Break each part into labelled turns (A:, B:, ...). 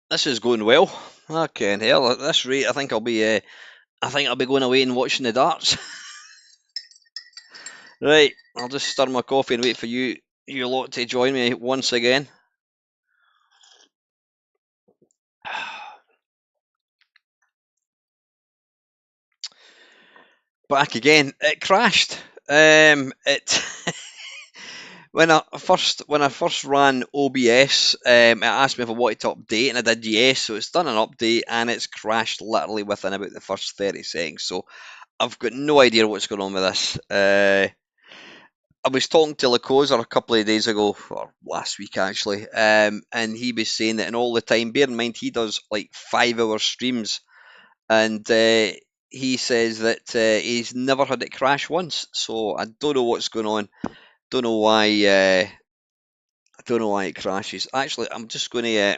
A: This is going well. Okay, and hell, at this rate, I think I'll be going away and watching the darts. Right, I'll just stir my coffee and wait for you lot to join me once again. Back again. It crashed. It when I first ran OBS, it asked me if I wanted to update, and I did yes. So it's done an update, and it's crashed literally within about the first 30 seconds. So I've got no idea what's going on with this. I was talking to Lacosa a couple of days ago, or last week actually, and he was saying that in all the time, bear in mind he does like 5 hour streams, and he says that he's never had it crash once. So I don't know what's going on. Don't know why. I don't know why it crashes. Actually, I'm just going to.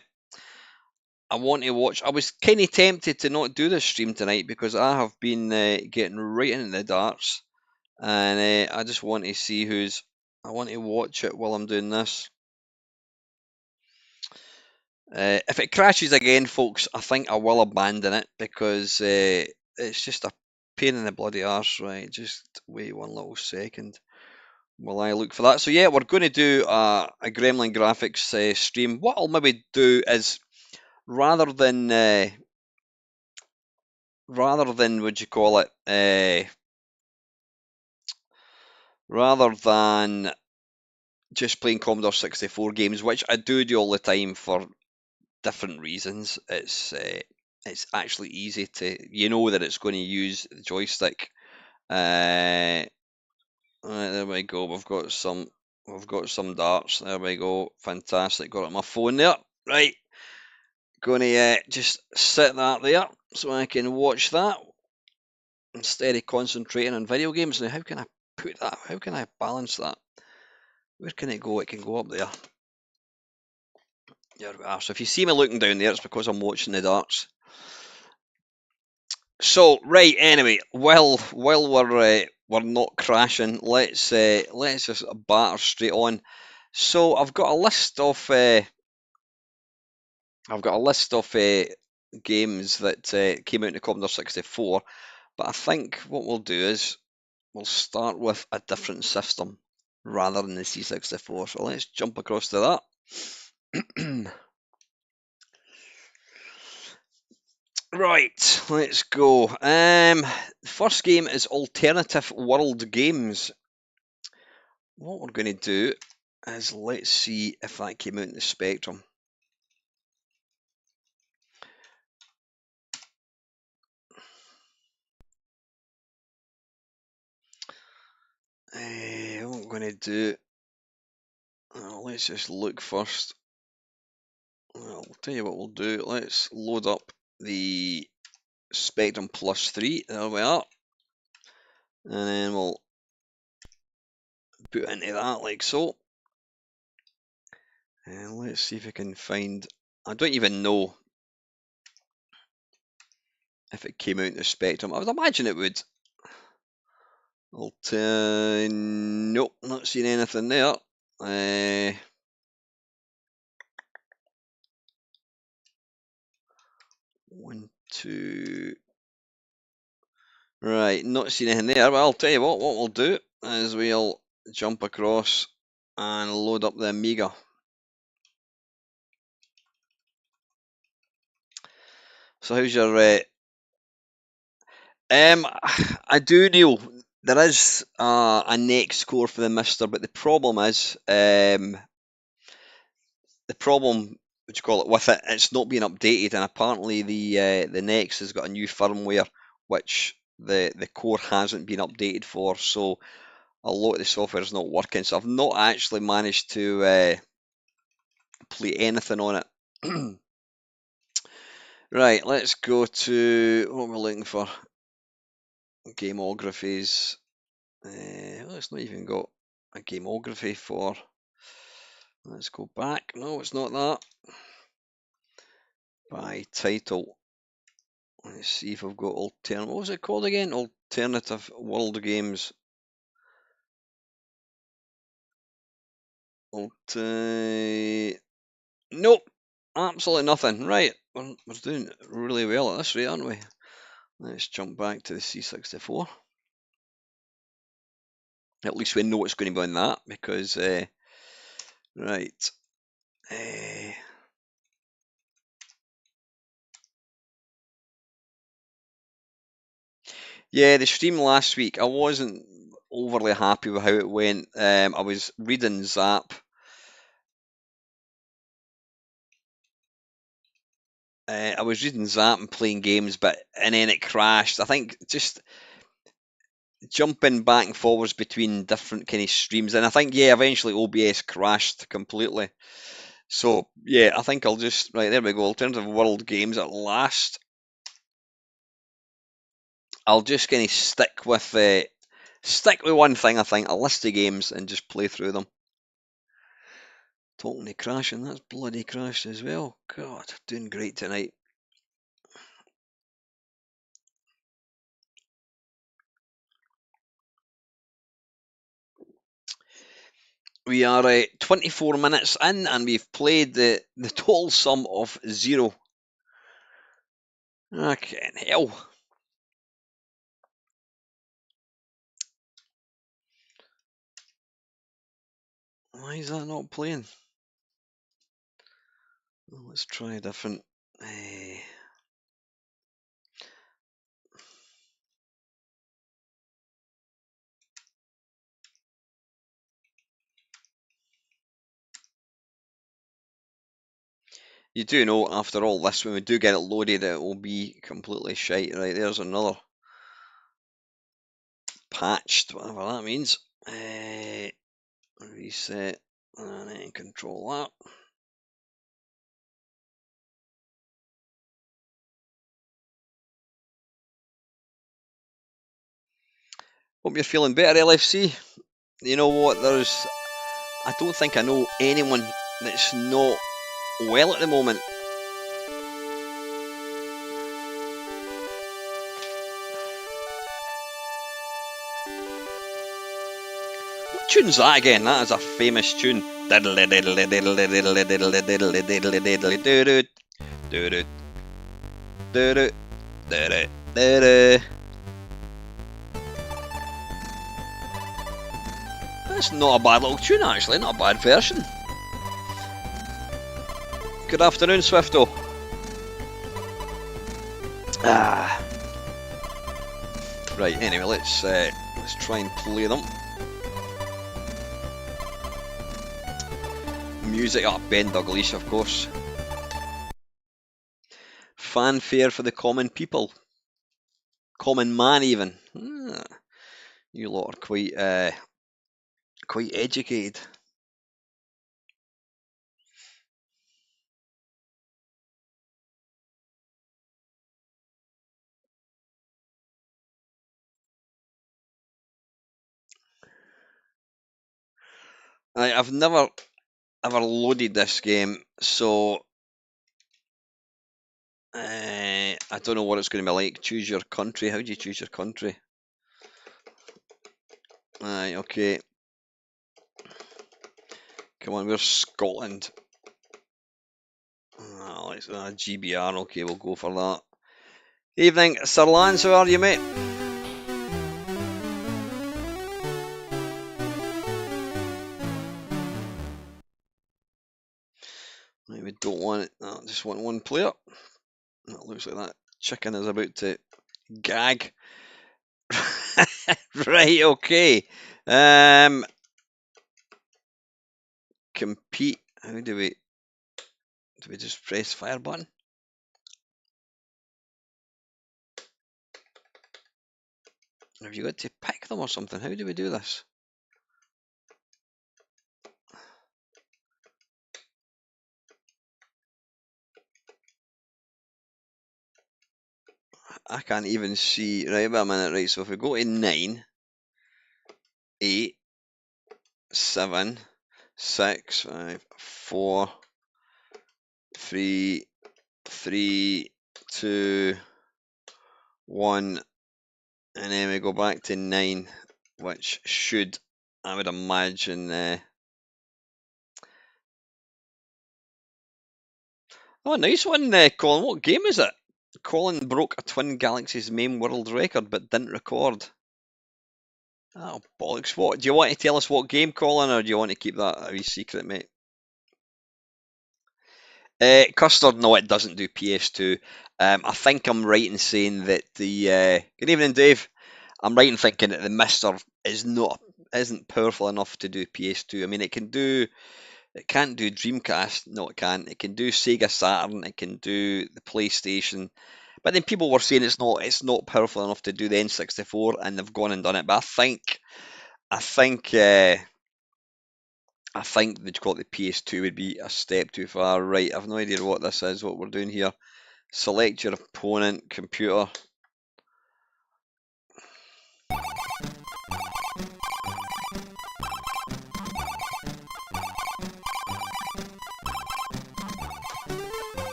A: I want to watch. I was kind of tempted to not do this stream tonight because I have been getting right into the darts, and I just want to see who's. I want to watch it while I'm doing this. If it crashes again, folks, I think I will abandon it because it's just a pain in the bloody arse, right? Just wait one little second while I look for that. So yeah, we're going to do a Gremlin Graphics stream. What I'll maybe do is rather than what you call it, rather than just playing Commodore 64 games, which I do all the time for different reasons. It's actually easy to that it's going to use the joystick. Right, there we go. We've got some darts. There we go. Fantastic. Got it on my phone there. Right. Going to just set that there so I can watch that instead of concentrating on video games. Now, how can I put that? How can I balance that? Where can it go? It can go up there. There we are. So if you see me looking down there, it's because I'm watching the darts. So right, anyway, while we're not crashing, let's just batter straight on. So I've got a list of games that came out in the Commodore 64, but I think what we'll do is we'll start with a different system rather than the C64. So let's jump across to that. Right, let's go. First game is Alternative World Games. What we're going to do is let's see if that came out in the Spectrum. What I'm going to do, let's just look first. I'll tell you what we'll do. Let's load up the Spectrum Plus 3. There we are. And then we'll put into that like so. And let's see if we can find. I don't even know if it came out in the Spectrum. I would imagine it would. Nope, not seeing anything there. One, two. Right, not seeing anything there. Well, I'll tell you what we'll do is we'll jump across and load up the Amiga. So how's your I do know there is a next core for the Mister, but the problem is what you call it with it, it's not being updated, and apparently the Next has got a new firmware which the core hasn't been updated for, so a lot of the software is not working. So I've not actually managed to play anything on it. Right, let's go to what we're looking for. Gameographies. It's not even got a gameography for. Let's go back. No, it's not that. By title. Let's see if I've got alternative. What was it called again? Alternative World Games. Nope. Absolutely nothing. Right, we're doing really well at this rate, aren't we? Let's jump back to the C64. At least we know what's going to be on that, because, right. Yeah, the stream last week, I wasn't overly happy with how it went. I was reading Zap. I was reading Zap and playing games, and then it crashed. I think just jumping back and forwards between different kind of streams, and I think eventually OBS crashed completely. So yeah, I think I'll just right there we go. Alternative World Games at last. I'll just kind of stick with one thing. I think a list of games and just play through them. Talking to crashing, that's bloody crashed as well. God, doing great tonight. We are 24 minutes in, and we've played the total sum of 0. Okay, hell. Why is that not playing? Well, let's try a different. You do know, after all this, when we do get it loaded, it will be completely shite. Right, there's another patched, whatever that means. Reset, and then control that. Hope you're feeling better, LFC. You know what, I don't think I know anyone that's not well at the moment. What tune's that again? That is a famous tune. That's not a bad little tune, actually. Not a bad version. Good afternoon, Swifto. Right. Anyway, let's try and play them. Music up, Ben Douglas, of course. Fanfare for the common people. Common man, even. You lot are quite educated. I've never ever loaded this game, so I don't know what it's going to be like. Choose your country. How do you choose your country? Aye, okay. Come on, where's Scotland? Let's GBR. Okay, we'll go for that. Evening, Sir Lance. How are you, mate? Right, we don't want it. I just want one player. That looks like that chicken is about to gag. Right, okay. Compete. How do we just press fire button? Have you got to pick them or something? How do we do this? I can't even see. Right, wait a minute. Right, so if we go to 9, 8, 7, 6, 5, 4, 3, 3, 2, 1, and then we go back to 9, which should, I would imagine. Oh, nice one, Colin. What game is it? Colin broke a Twin Galaxies main world record but didn't record. Oh, bollocks. What? Do you want to tell us what game, Colin, or do you want to keep that a wee secret, mate? Custard, no, it doesn't do PS2. I think I'm right in saying that the... Good evening, Dave. I'm right in thinking that the Mister isn't powerful enough to do PS2. I mean, it can't do Dreamcast. No, it can't. It can do Sega Saturn. It can do the PlayStation. But then people were saying it's not powerful enough to do the N64, and they've gone and done it. But I think they'd call it the PS2 would be a step too far. Right, I've no idea what this is. What we're doing here. Select your opponent, computer.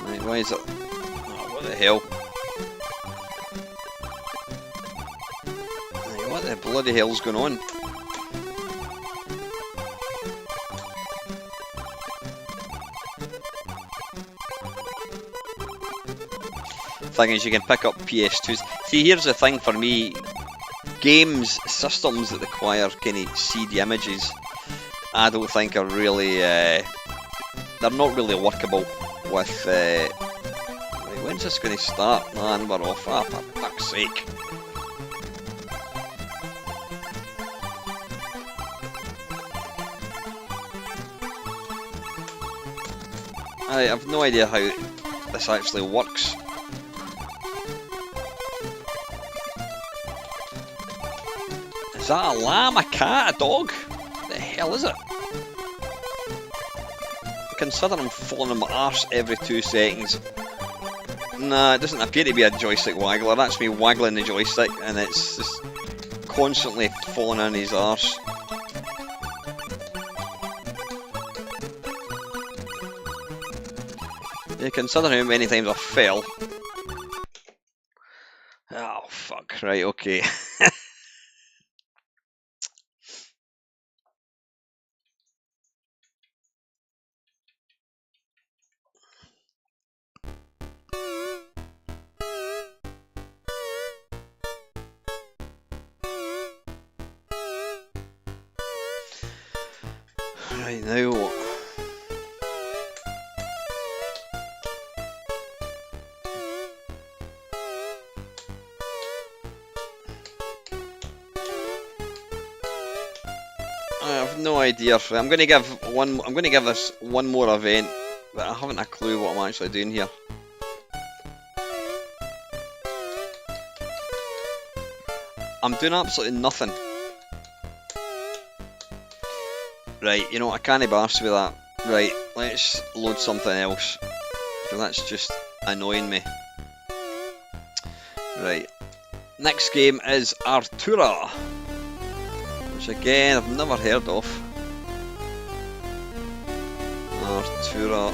A: Right, why is it? Oh, what the hell? Right, what the bloody hell's going on? Thing is, you can pick up PS2s. See, here's the thing for me: games, systems that require kind of CD images, I don't think are really, they're not really workable with. Right, when's this going to start? Man, we're off. Ah, for fuck's sake! I have no idea how this actually works. Is that a lamb, a cat, a dog? What the hell is it? Consider I'm falling on my arse every 2 seconds. Nah, it doesn't appear to be a joystick waggler. That's me waggling the joystick, and it's just constantly falling on his arse. Yeah, consider how many times I fell. Oh, fuck. Right, okay. Right, now what? I have no idea. I'm going to give this one more event, but I haven't a clue what I'm actually doing here. I'm doing absolutely nothing. Right, you know what, I can't be arsed with that. Right, let's load something else, because that's just annoying me. Right, next game is Artura, which again I've never heard of. Artura.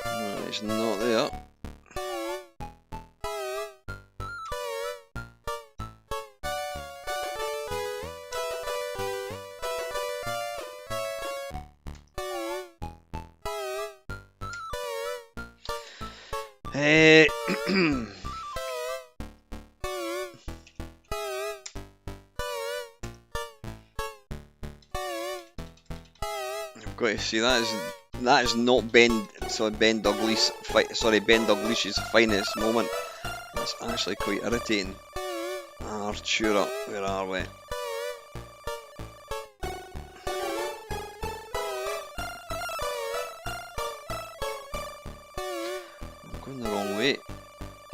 A: No, it's not there. I've got to see that is not Ben Dalglish's finest moment. That's actually quite irritating. Artura, where are we? I'm going the wrong way.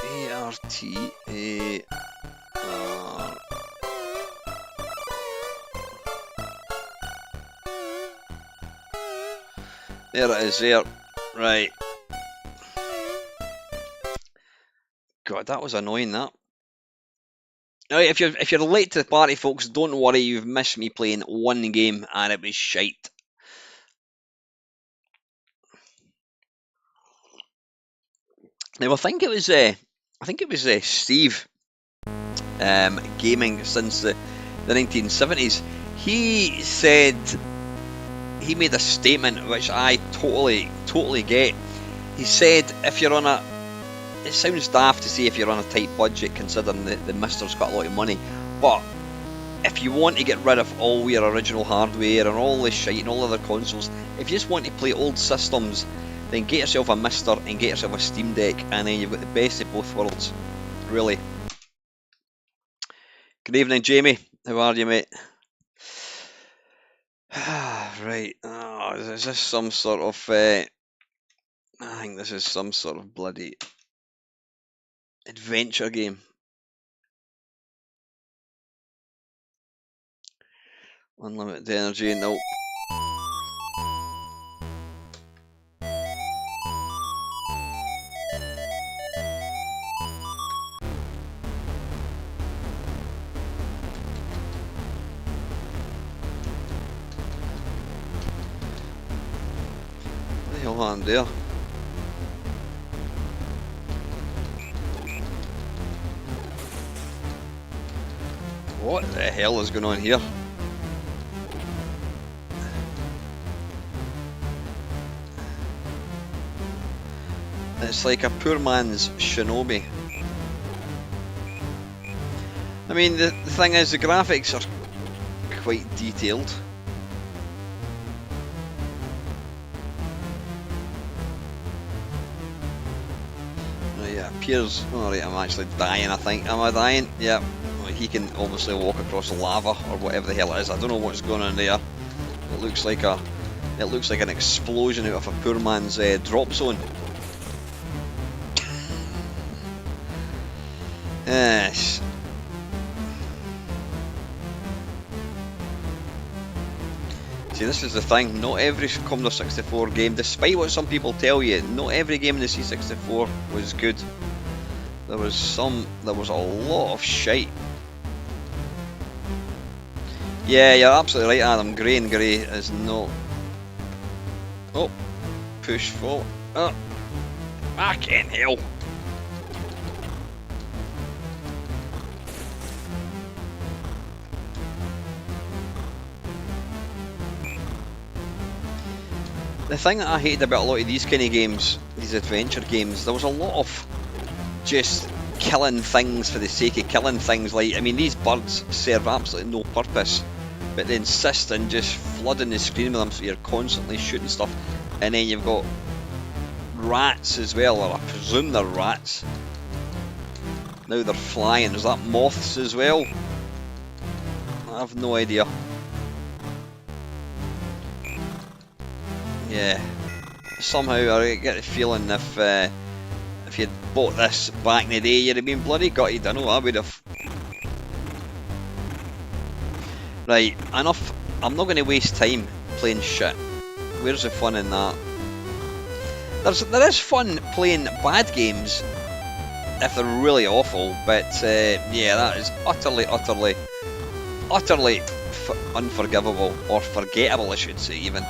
A: A-R-T-A-R. There it is there. Right. God, that was annoying, that. Alright, if you're late to the party, folks, don't worry, you've missed me playing one game and it was shite. Now I think it was Steve gaming since the the 1970s. He said, he made a statement which I totally get. He said, if you're on a, it sounds daft to say if you're on a tight budget considering the Mister's got a lot of money, but if you want to get rid of all your original hardware and all this shite and all other consoles, if you just want to play old systems, then get yourself a Mister and get yourself a Steam Deck, and then you've got the best of both worlds, really. Good evening, Jamie. How are you, mate? Right. Oh, is this some sort of... I think this is some sort of bloody adventure game. Unlimited energy, no. What the hell happened there? What the hell is going on here? It's like a poor man's Shinobi. I mean, the thing is, the graphics are quite detailed. Oh yeah, it appears... Alright, I'm actually dying, I think. Am I dying? Yeah. Well, he can obviously walk across the lava, or whatever the hell it is. I don't know what's going on there. It looks like an explosion out of a poor man's drop zone. Yes. See, this is the thing, not every Commodore 64 game, despite what some people tell you, not every game in the C64 was good. There was a lot of shite. Yeah, you're absolutely right, Adam. Grey and Grey is not... Oh, push forward. Oh, back in hell. The thing that I hated about a lot of these kind of games, these adventure games, there was a lot of just killing things for the sake of killing things. Like, I mean, these birds serve absolutely no purpose, but they insist on just flooding the screen with them, so you're constantly shooting stuff. And then you've got rats as well, or I presume they're rats. Now they're flying. Is that moths as well? I have no idea. Yeah, somehow I get the feeling if you'd bought this back in the day, you'd have been bloody gutted. I know I would have. Right, enough. I'm not going to waste time playing shit. Where's the fun in that? There is fun playing bad games if they're really awful, but yeah, that is utterly unforgivable, or forgettable, I should say, even.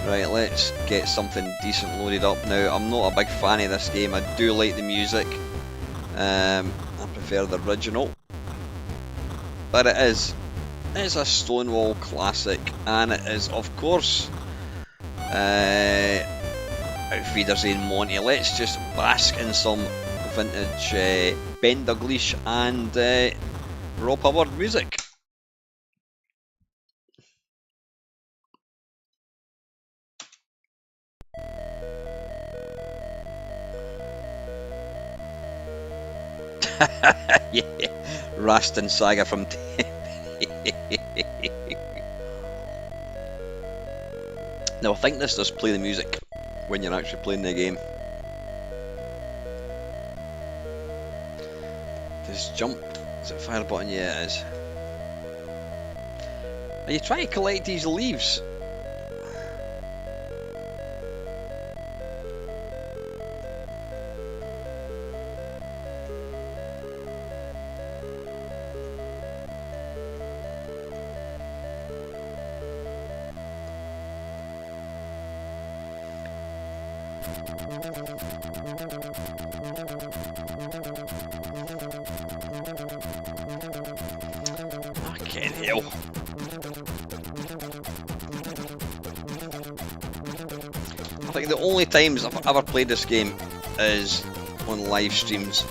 A: Right, let's get something decent loaded up now. I'm not a big fan of this game. I do like the music. I prefer the original. But it's a Stonewall classic, and it is, of course, Outfeeders and Monty. Let's just bask in some vintage Ben Dalglish and Rob Hubbard music. Yeah, Rastan Saga from Now I think this does play the music when you're actually playing the game. This jump, is it fire button? Yeah, it is. Are you trying to collect these leaves? hell. I think the only times I've ever played this game is on live streams.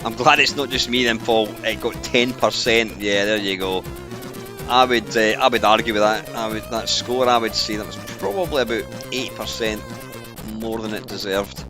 A: I'm glad it's not just me then, Paul. It got 10%. Yeah, there you go. I would argue with that. That score, I would say that was probably about 8% more than it deserved.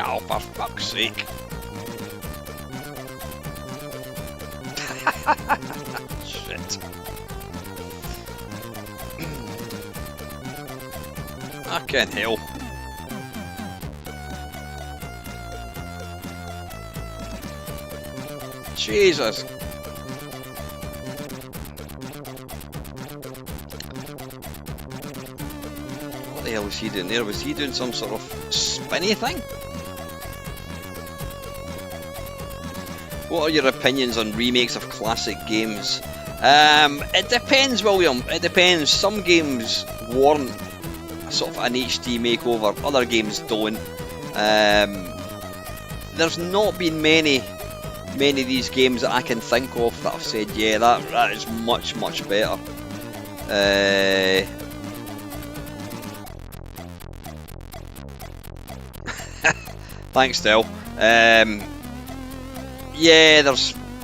A: Oh, for fuck's sake. Shit. Fucking hell. Jesus. What the hell was he doing there? Was he doing some sort of spinny thing? What are your opinions on remakes of classic games? It depends, William. It depends. Some games warrant sort of an HD makeover. Other games don't. There's not been many of these games that I can think of that I've said, yeah, that is much better. Thanks, Del. Yeah,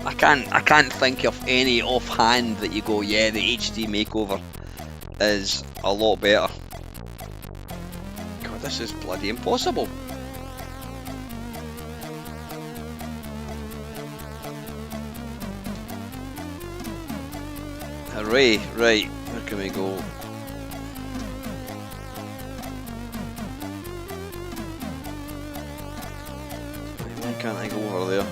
A: I can't think of any offhand that you go, yeah, the HD makeover is a lot better. God, this is bloody impossible. Hooray, right, where can we go? Why can't I go over there?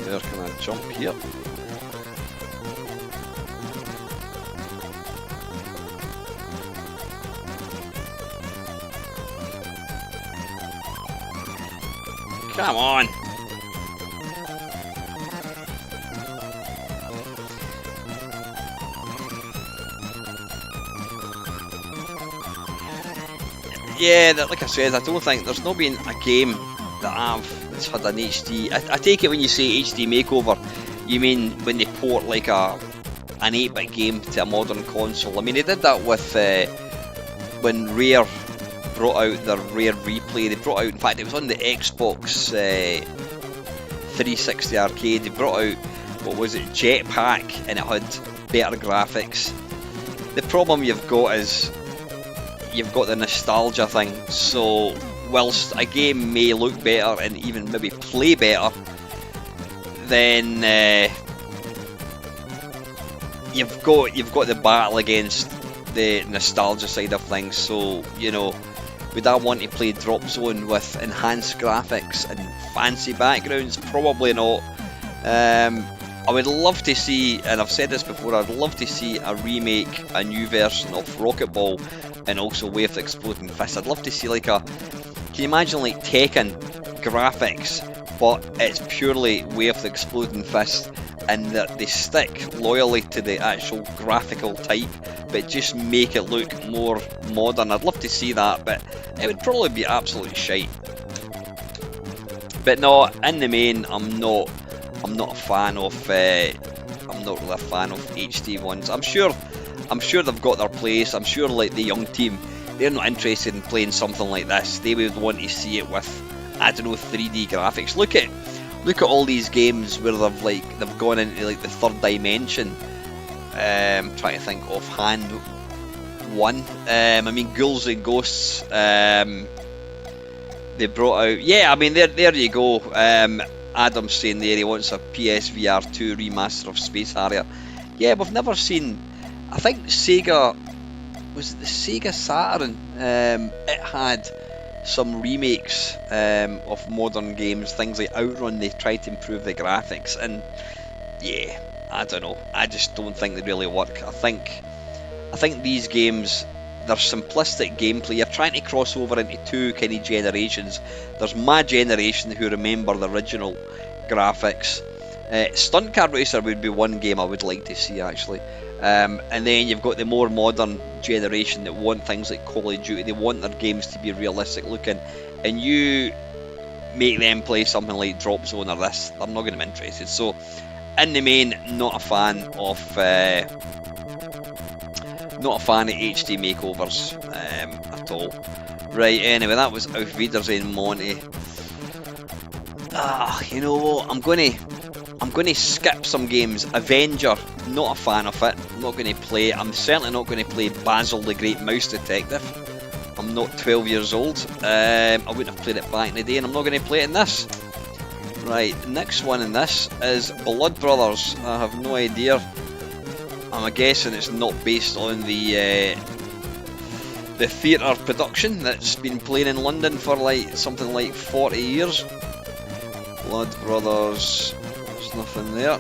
A: There, can I jump here? Come on! Yeah, like I said, I don't think there's not been a game that it's had an HD. I take it when you say HD makeover, you mean when they port like an 8-bit game to a modern console. I mean, they did that with when Rare brought out their Rare Replay. They brought out, in fact, it was on the Xbox 360 arcade. They brought out, what was it, Jetpack, and it had better graphics. The problem you've got is you've got the nostalgia thing. So whilst a game may look better and even maybe play better, then you've got the battle against the nostalgia side of things. So, you know, would I want to play Drop Zone with enhanced graphics and fancy backgrounds? Probably not. I would love to see, and I've said this before, I'd love to see a remake, a new version of Rocket Ball and also Way of the Exploding Fist. I'd love to see like a, can you imagine like Tekken graphics, but it's purely Way of the Exploding Fist, and that they stick loyally to the actual graphical type, but just make it look more modern. I'd love to see that, but it would probably be absolute shite. But no, in the main, I'm not a fan of. I'm not really a fan of HD ones. I'm sure they've got their place. I'm sure like the young team, they're not interested in playing something like this. They would want to see it with, I don't know, 3D graphics. Look at all these games where they've gone into like the third dimension Trying to think offhand one. I mean, Ghouls and Ghosts. They brought out. Yeah, I mean, there you go. Adam's saying there he wants a PSVR 2 remaster of Space Harrier. Yeah, we've never seen. I think Sega, was it the Sega Saturn? It had some remakes of modern games, things like Outrun. They tried to improve the graphics, and yeah, I don't know. I just don't think they really work. I think these games, they're simplistic gameplay. You're trying to cross over into two kind of generations. There's my generation who remember the original graphics. Stunt Car Racer would be one game I would like to see, actually. And then you've got the more modern generation that want things like Call of Duty. They want their games to be realistic looking, and you make them play something like Drop Zone or this, I'm not going to be interested. So in the main, not a fan of HD makeovers at all. Right, anyway, that was Auf Wiedersehen, Monty. You know what? I'm gonna skip some games. Avenger, not a fan of it. I'm not going to play it. I'm certainly not going to play Basil the Great Mouse Detective. I'm not 12 years old. I wouldn't have played it back in the day, and I'm not going to play it in this. Right, the next one in this is Blood Brothers. I have no idea. I'm guessing it's not based on the theatre production that's been playing in London for like something like 40 years. Blood Brothers, there's nothing there.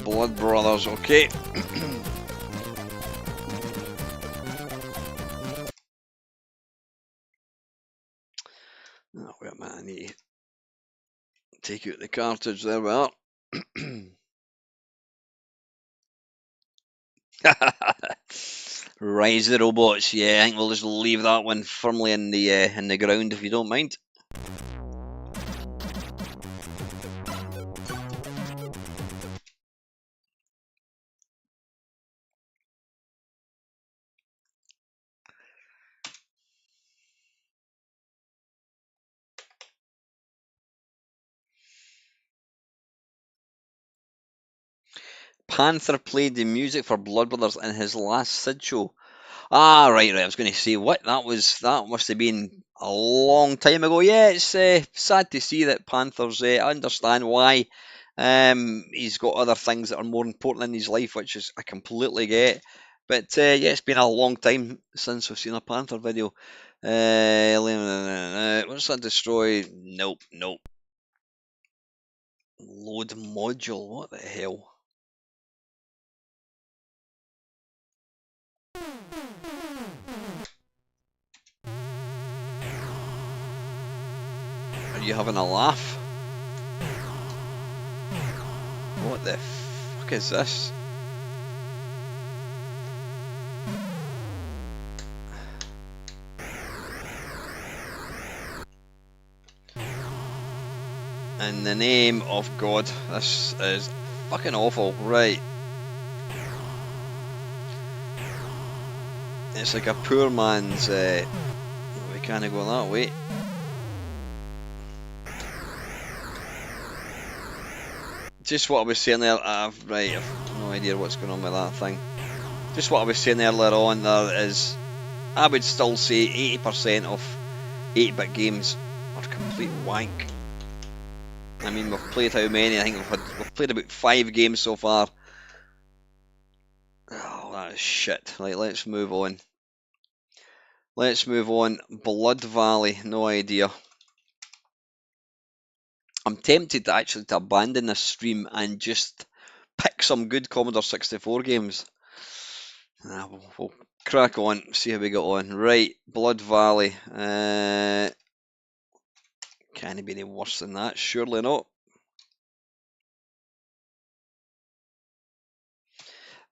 A: Blood Brothers, okay. Oh, wait a minute, I need to take out the cartridge. There we are. Rise the Robots, yeah, I think we'll just leave that one firmly in the ground if you don't mind. Panther played the music for Blood Brothers in his last Sid show. Ah, right. I was going to say what that must have been a long time ago. Yeah, it's sad to see that Panther's. I understand why. He's got other things that are more important in his life, which is I completely get. But yeah, it's been a long time since we've seen a Panther video. What's that destroy? Nope. Load module. What the hell? Are you having a laugh? What the fuck is this? In the name of God, this is fucking awful. Right. It's like a poor man's. We can't go that way. Just what I was saying there. Right, I've no idea what's going on with that thing. Just what I was saying earlier on. There is, I would still say 80% of 8-bit games are complete wank. I mean, we've played how many? I think we've played about 5 games so far. Oh, that is shit. Right, let's move on. Blood Valley, no idea. I'm tempted actually to abandon this stream and just pick some good Commodore 64 games. We'll crack on, see how we get on. Right, Blood Valley. Can it be any worse than that? Surely not.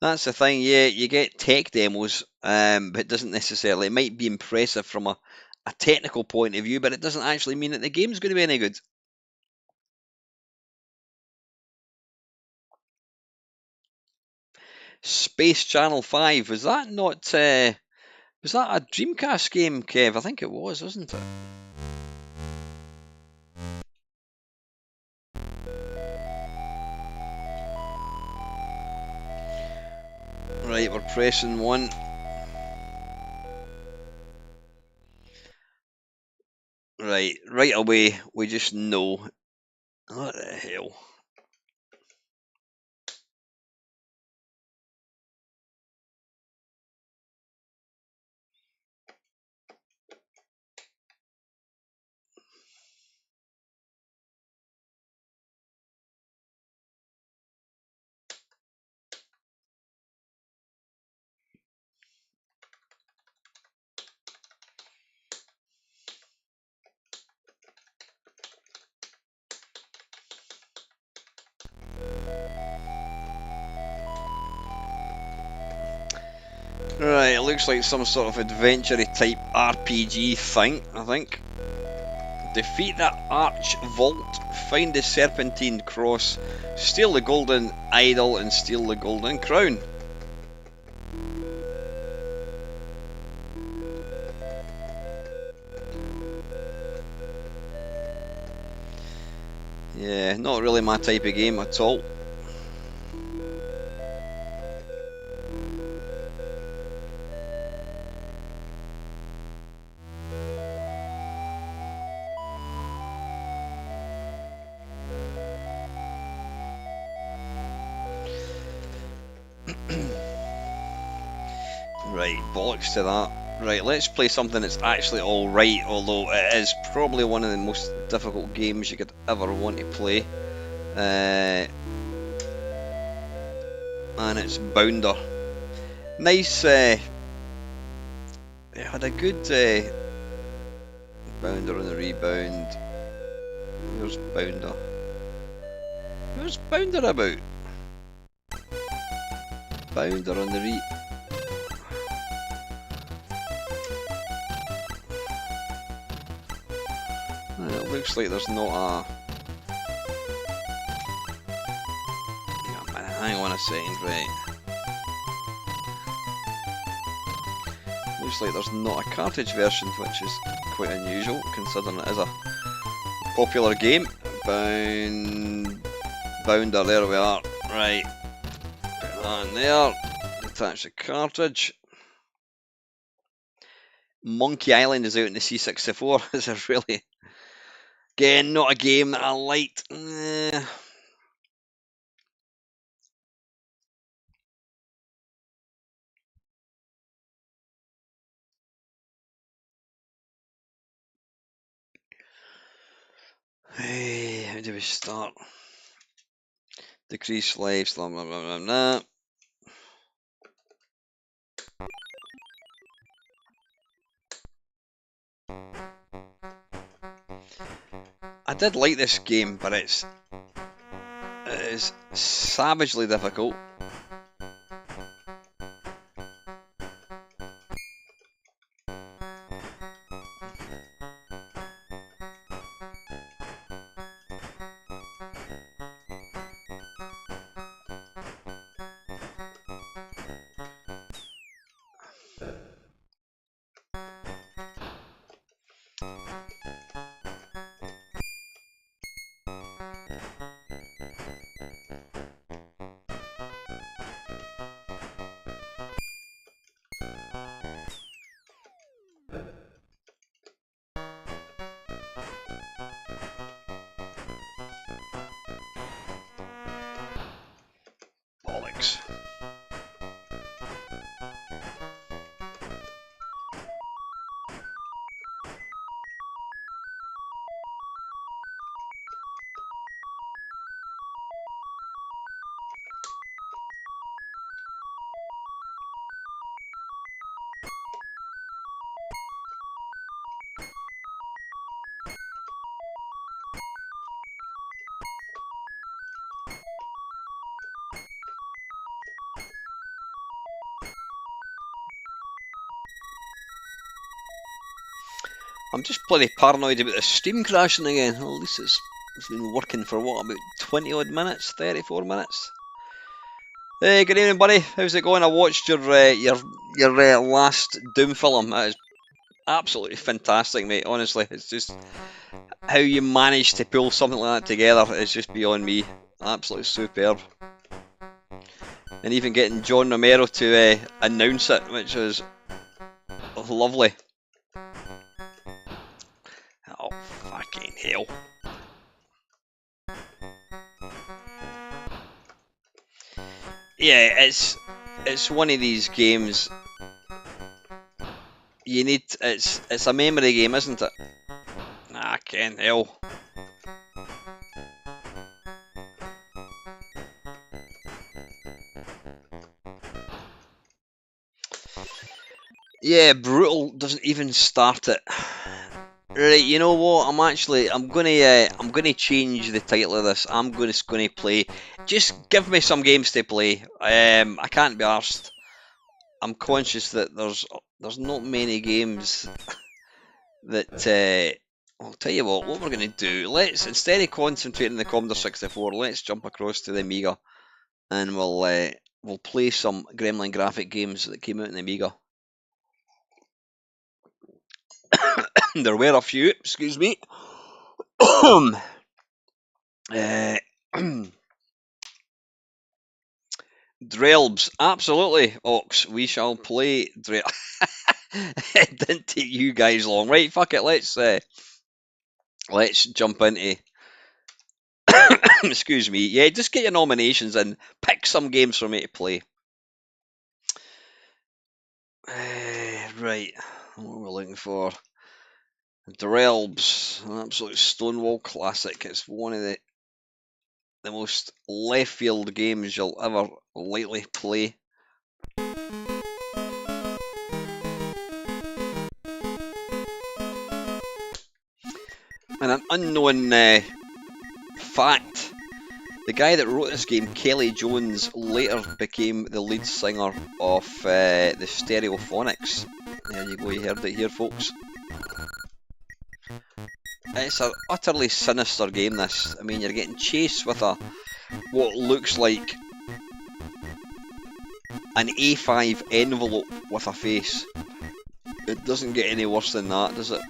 A: That's the thing, yeah, you get tech demos, but it doesn't necessarily, it might be impressive from a technical point of view, but it doesn't actually mean that the game's going to be any good. Space Channel 5. Was that not... was that a Dreamcast game, Kev? I think it was, wasn't it? Right, we're pressing 1. Right away, we just know. What the hell? Right, it looks like some sort of adventure type RPG thing, I think. Defeat the Arch Vault, find the Serpentine Cross, steal the Golden Idol, and steal the Golden Crown. Yeah, not really my type of game at all. Right, bollocks to that. Right, let's play something that's actually alright, although it is probably one of the most difficult games you could ever want to play. And it's Bounder. Nice, it had a good Bounder on the rebound. Where's Bounder? Where's Bounder about? Bounder on the It looks like there's not a... Hang on a second, right. Looks like there's not a cartridge version, which is quite unusual, considering it is a popular game. Bounder, there we are. Right. Put that in there. Attach the cartridge. Monkey Island is out in the C64. This is really... Again, not a game that I liked. Hey, how do we start? Decrease lives, blah blah blah blah blah. I did like this game, but it is savagely difficult. Bollocks. I'm just bloody paranoid about the stream crashing again. Well, at least it's been working for what, about 20 odd minutes, 34 minutes? Hey, good evening, buddy. How's it going? I watched your last Doom film. That is absolutely fantastic, mate. Honestly, it's just how you managed to pull something like that together is just beyond me. Absolutely superb. And even getting John Romero to announce it, which was lovely. Oh, fucking hell. Yeah, it's one of these games you need. It's a memory game, isn't it? Ah, can't hell. Yeah, brutal doesn't even start it. Right, you know what? I'm gonna change the title of this. I'm gonna play. Just give me some games to play. I can't be arsed. I'm conscious that there's not many games that. I'll tell you what we're gonna do. Let's, instead of concentrating on the Commodore 64, let's jump across to the Amiga and we'll play some Gremlin graphic games that came out in the Amiga. There were a few. Excuse me. uh, Drelbs, absolutely, Ox. We shall play Drelbs. It didn't take you guys long, right? Fuck it. Let's jump into. Excuse me. Yeah, just get your nominations and pick some games for me to play. Right, what are we looking for? Drelbs, an absolute Stonewall classic. It's one of the most left field games you'll ever likely play. And an unknown fact, the guy that wrote this game, Kelly Jones, later became the lead singer of the Stereophonics. There you go, you heard it here, folks. It's an utterly sinister game, this. I mean, you're getting chased with what looks like an A5 envelope with a face. It doesn't get any worse than that, does it?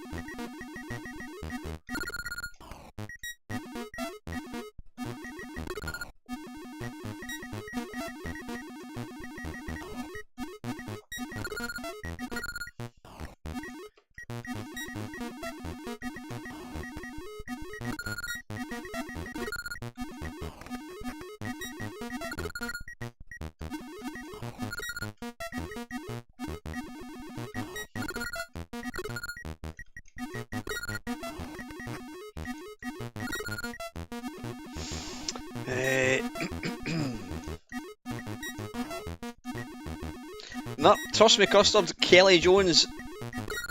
A: No, trust me, Custard, Kelly Jones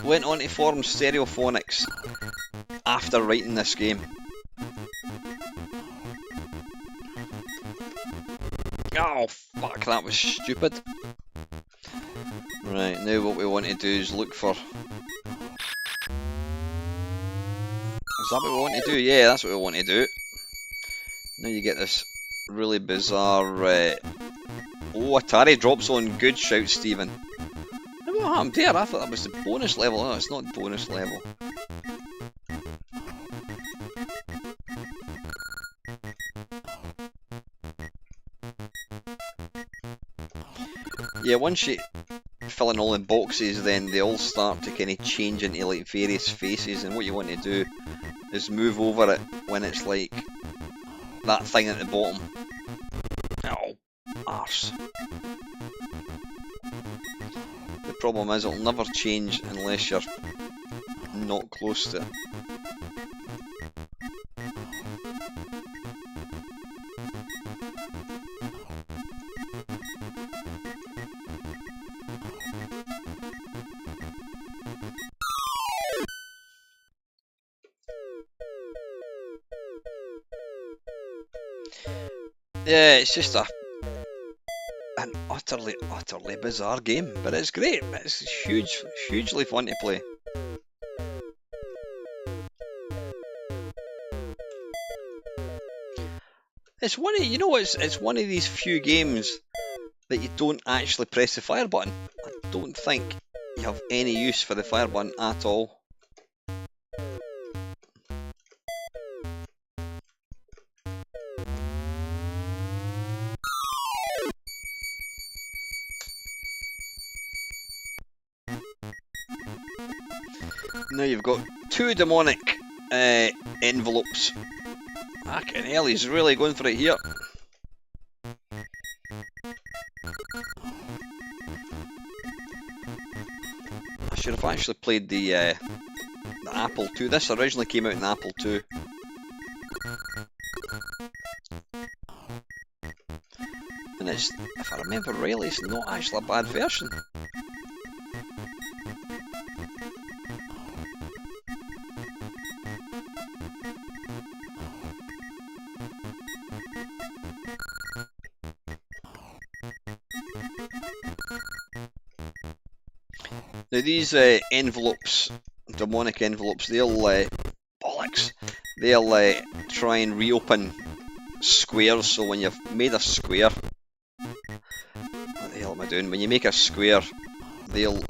A: went on to form Stereophonics after writing this game. Oh, fuck, that was stupid. Right, now what we want to do is look for... Is that what we want to do? Yeah, that's what we want to do. Now you get this really bizarre... Oh, Atari drops on. Good shout, Stephen. What happened there? I thought that was the bonus level. No, it's not bonus level. Yeah, once you fill in all the boxes, then they all start to kind of change into like various faces, and what you want to do is move over it when it's like that thing at the bottom. Oh, arse. The problem is it'll never change unless you're not close to it. Yeah, it's just an utterly bizarre game, but it's great. It's hugely fun to play. It's one of, it's one of these few games that you don't actually press the fire button. I don't think you have any use for the fire button at all. Now you've got 2 demonic envelopes. Fucking hell, he's really going for it here. I should have actually played the Apple II. This originally came out in Apple II. And it's, if I remember rightly, it's not actually a bad version. Now these envelopes, demonic envelopes, they'll bollocks. They'll try and reopen squares. So when you've made a square, what the hell am I doing? When you make a square, they'll.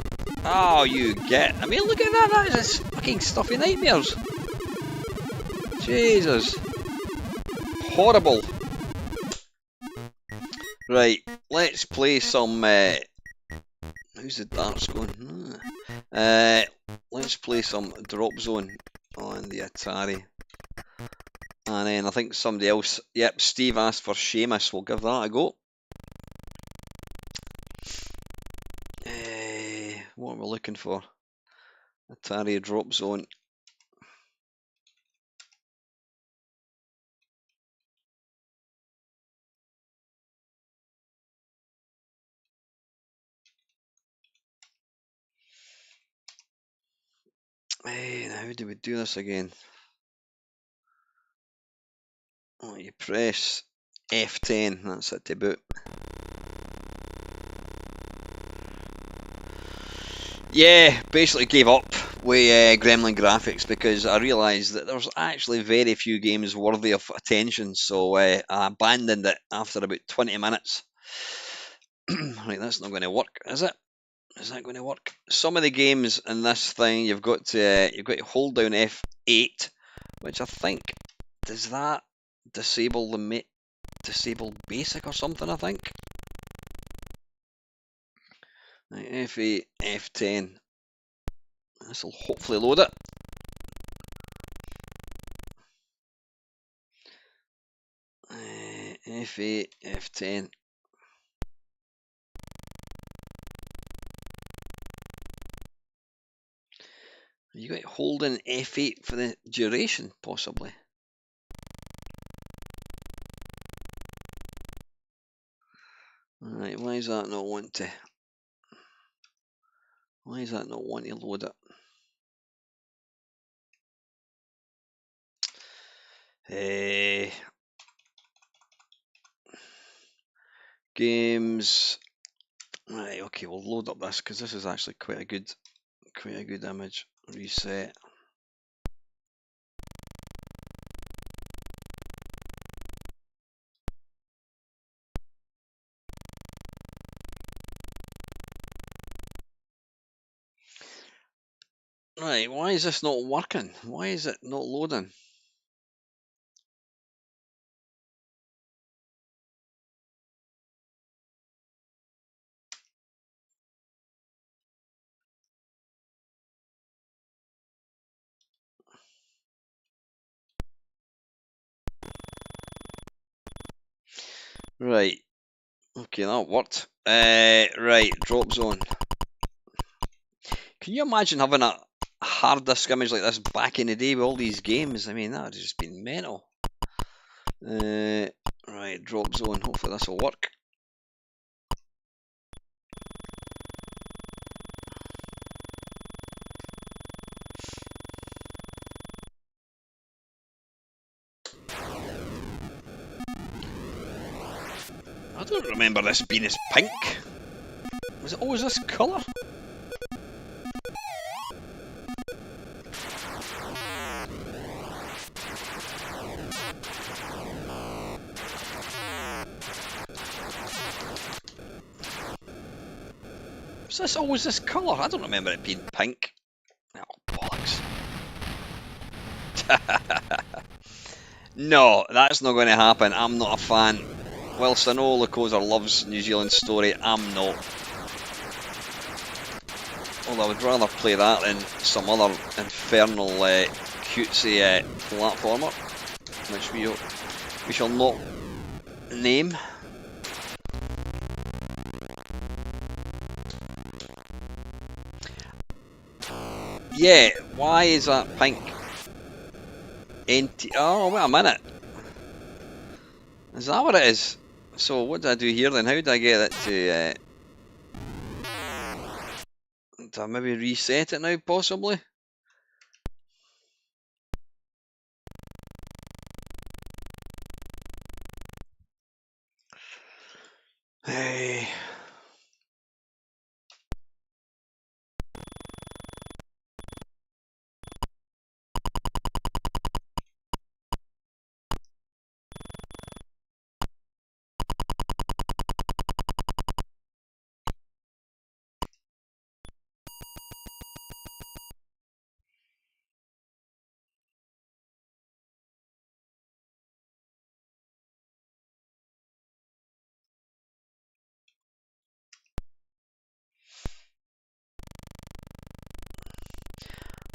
A: Oh, you get. I mean, look at that. That is fucking stuffy nightmares. Jesus. Horrible. Right, let's play some. How's the darts going? Let's play some Drop Zone on the Atari. And then I think somebody else. Yep, Steve asked for Sheamus. We'll give that a go. What am I looking for? Atari Drop Zone. Now how do we do this again? Oh, you press F10, that's it to boot. Yeah, basically gave up with Gremlin graphics because I realised that there's actually very few games worthy of attention, so I abandoned it after about 20 minutes. Right, that's not going to work, is it? Is that going to work? Some of the games in this thing, you've got to hold down F8, which I think does that disable the disable basic or something. I think. Right, F8, F10. This will hopefully load it. F8, F10. You got holding F8 for the duration, possibly. Right, why is that not want to? Why is that not want to load it? Games. Right, okay, we'll load up this because this is actually quite a good image. Reset. Right, why is this not working? Why is it not loading? Right, okay, that worked. Right, Drop Zone. Can you imagine having a hard disk image like this back in the day with all these games? I mean, that would have just been mental. Right, Drop Zone. Hopefully this will work. I don't remember this being as pink. Was it always this colour? Was this always this colour? I don't remember it being pink. Oh, bollocks. No, that's not going to happen. I'm not a fan. Whilst I know Lakoza loves New Zealand Story, I'm not. Although I would rather play that than some other infernal cutesy platformer, which we shall not name. Yeah, why is that pink? Oh, wait a minute. Is that what it is? So what do I do here then? How do I get it to... do I maybe reset it now, possibly? Hey...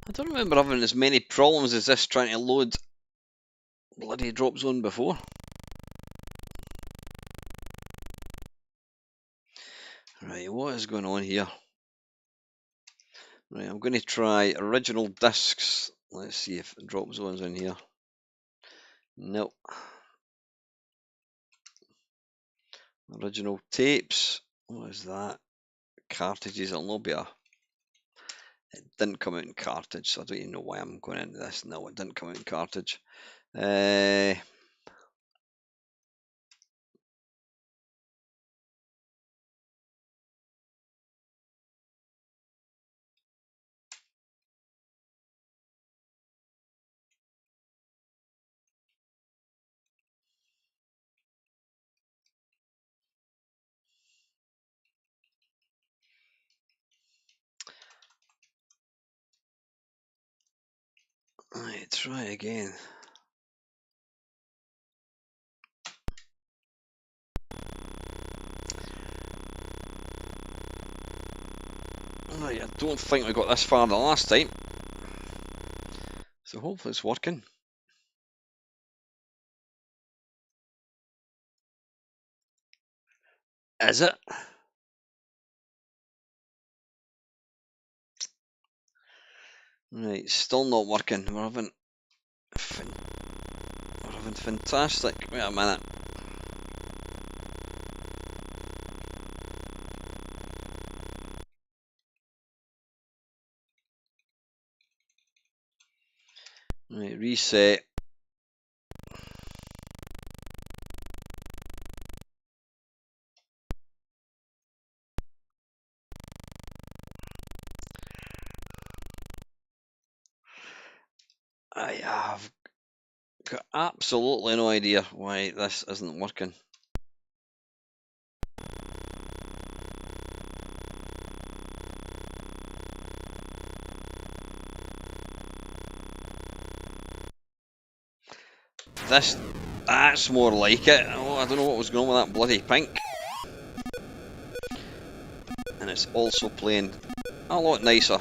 A: I don't remember having as many problems as this trying to load bloody Drop Zone before. Right, what is going on here? Right, I'm going to try original discs. Let's see if Drop Zone's in here. Nope. Original tapes. What is that? Cartridges. It'll not be a... It didn't come out in cartridge, so I don't even know why I'm going into this. No, it didn't come out in cartridge. Right, try again. Right, I don't think we got this far the last time. So hopefully it's working. Is it? Right, still not working. We're having fantastic. Wait a minute. Right, reset. I have got absolutely no idea why this isn't working. That's more like it. Oh, I don't know what was going on with that bloody pink. And it's also playing a lot nicer.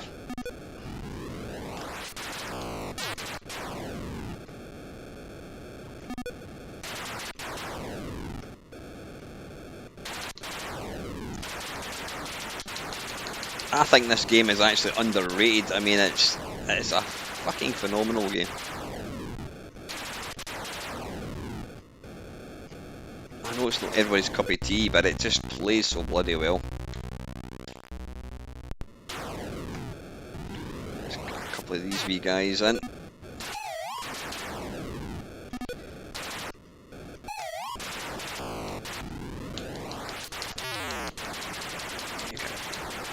A: I think this game is actually underrated. I mean, it's a fucking phenomenal game. I know it's not everybody's cup of tea, but it just plays so bloody well. Let's get a couple of these wee guys in.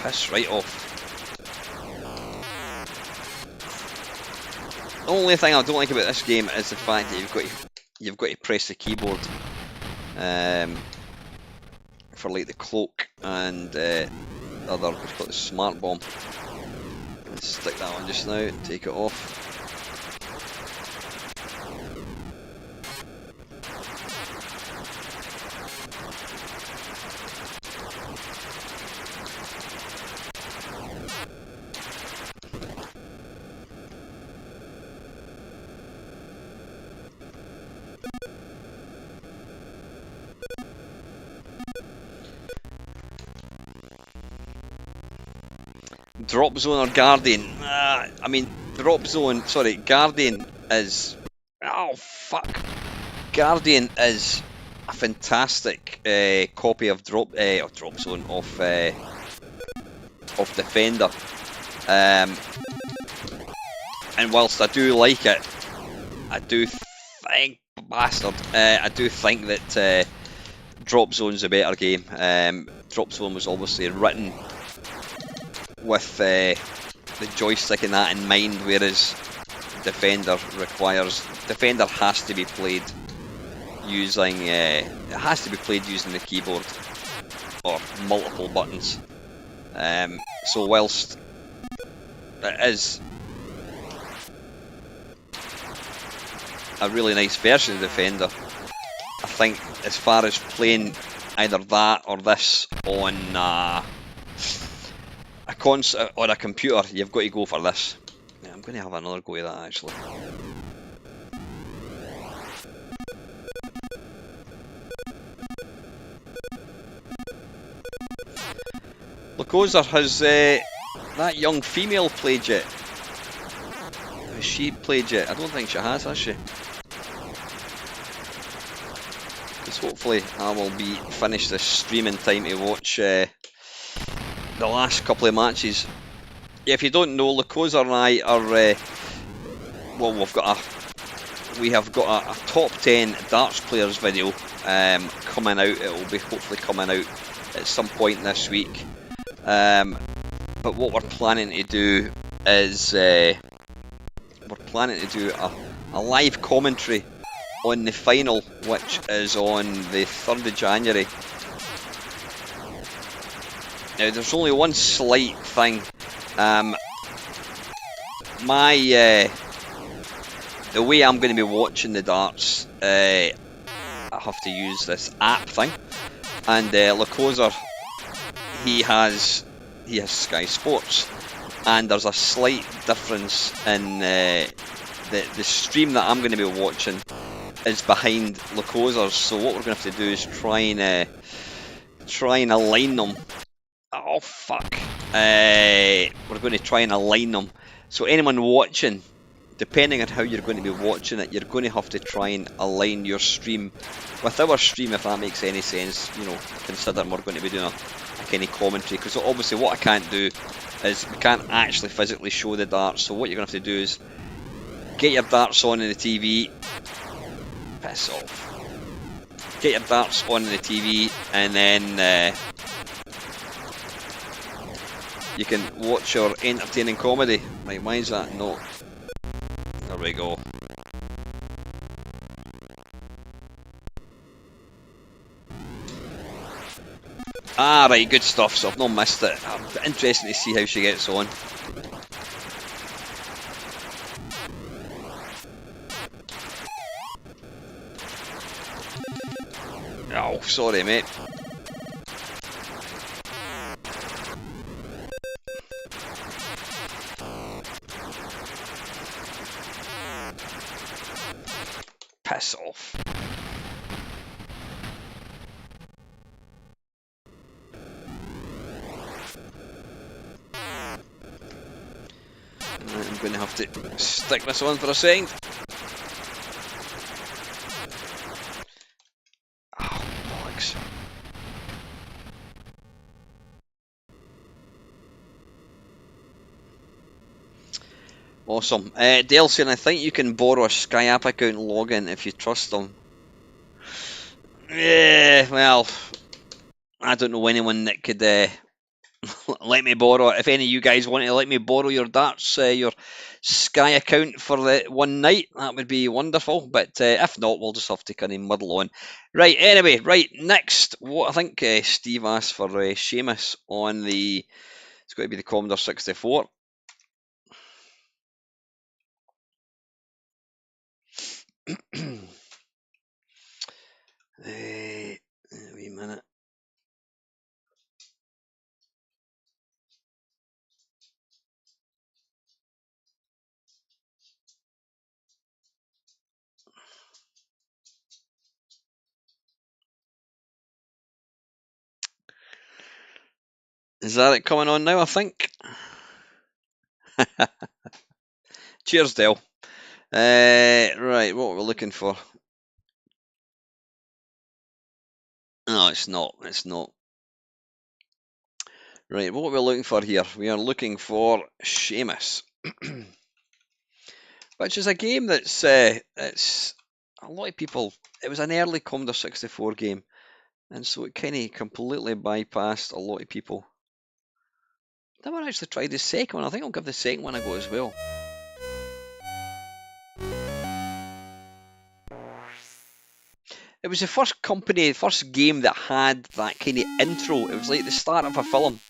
A: Piss right off. The only thing I don't like about this game is the fact that you've got to press the keyboard for like the cloak and other, what's called the smart bomb. Let's stick that on just now, take it off. Drop Zone or Guardian? I mean, Drop Zone, sorry, Guardian is... Oh, fuck. Guardian is a fantastic copy of Drop Zone, of Defender. And whilst I do like it, I do think, bastard, I do think that Drop Zone's a better game. Drop Zone was obviously written with the joystick and that in mind, whereas Defender has to be played using the keyboard or multiple buttons. So whilst it is a really nice version of Defender, I think as far as playing either that or this on a console or a computer, you've got to go for this. Yeah, I'm going to have another go at that actually. Lakoza, has that young female played yet? Has she played yet? I don't think she has she? Because hopefully I will be finished this stream in time to watch the last couple of matches. Yeah, if you don't know, Lakoza and I are well, we have got a top 10 darts players video coming out. It will be hopefully coming out at some point this week. But what we're planning to do is a live commentary on the final, which is on the 3rd of January. Now, there's only one slight thing. The way I'm going to be watching the darts, I have to use this app thing, and Lakoza, he has Sky Sports, and there's a slight difference in the stream that I'm going to be watching is behind Lakoza's. So what we're going to have to do is try and align them. Oh fuck! We're going to try and align them. So anyone watching, depending on how you're going to be watching it, you're going to have to try and align your stream with our stream, if that makes any sense. You know, considering we're going to be doing a kind of commentary, because obviously what I can't do is we can't actually physically show the darts. So what you're going to have to do is get your darts on in the TV. Piss off. Get your darts on in the TV, and then you can watch your entertaining comedy. Right, why is that? No. There we go. Ah, right, good stuff. So I've not missed it. Interesting to see how she gets on. Oh, sorry, mate. Piss off. I'm going to have to stick this on for a second. Oh, bollocks. Awesome. Dale saying, I think you can borrow a Sky app account and log in if you trust them. Yeah, well, I don't know anyone that could let me borrow it. If any of you guys want to let me borrow your darts, your Sky account for the one night, that would be wonderful. But if not, we'll just have to kind of muddle on. Right, anyway, right, next, what I think Steve asked for Sheamus on the, it's going to be the Commodore 64. A wee minute. Is that it coming on now, I think? Cheers, Dale. Right, what we're looking for. No, it's not. It's not. Right, what we're looking for here, we are looking for Sheamus. Which is a game that's, it's a lot of people, it was an early Commodore 64 game, and so it kind of completely bypassed a lot of people. Never actually tried the second one. I think I'll give the second one a go as well. It was the first game that had that kind of intro. It was like the start of a film.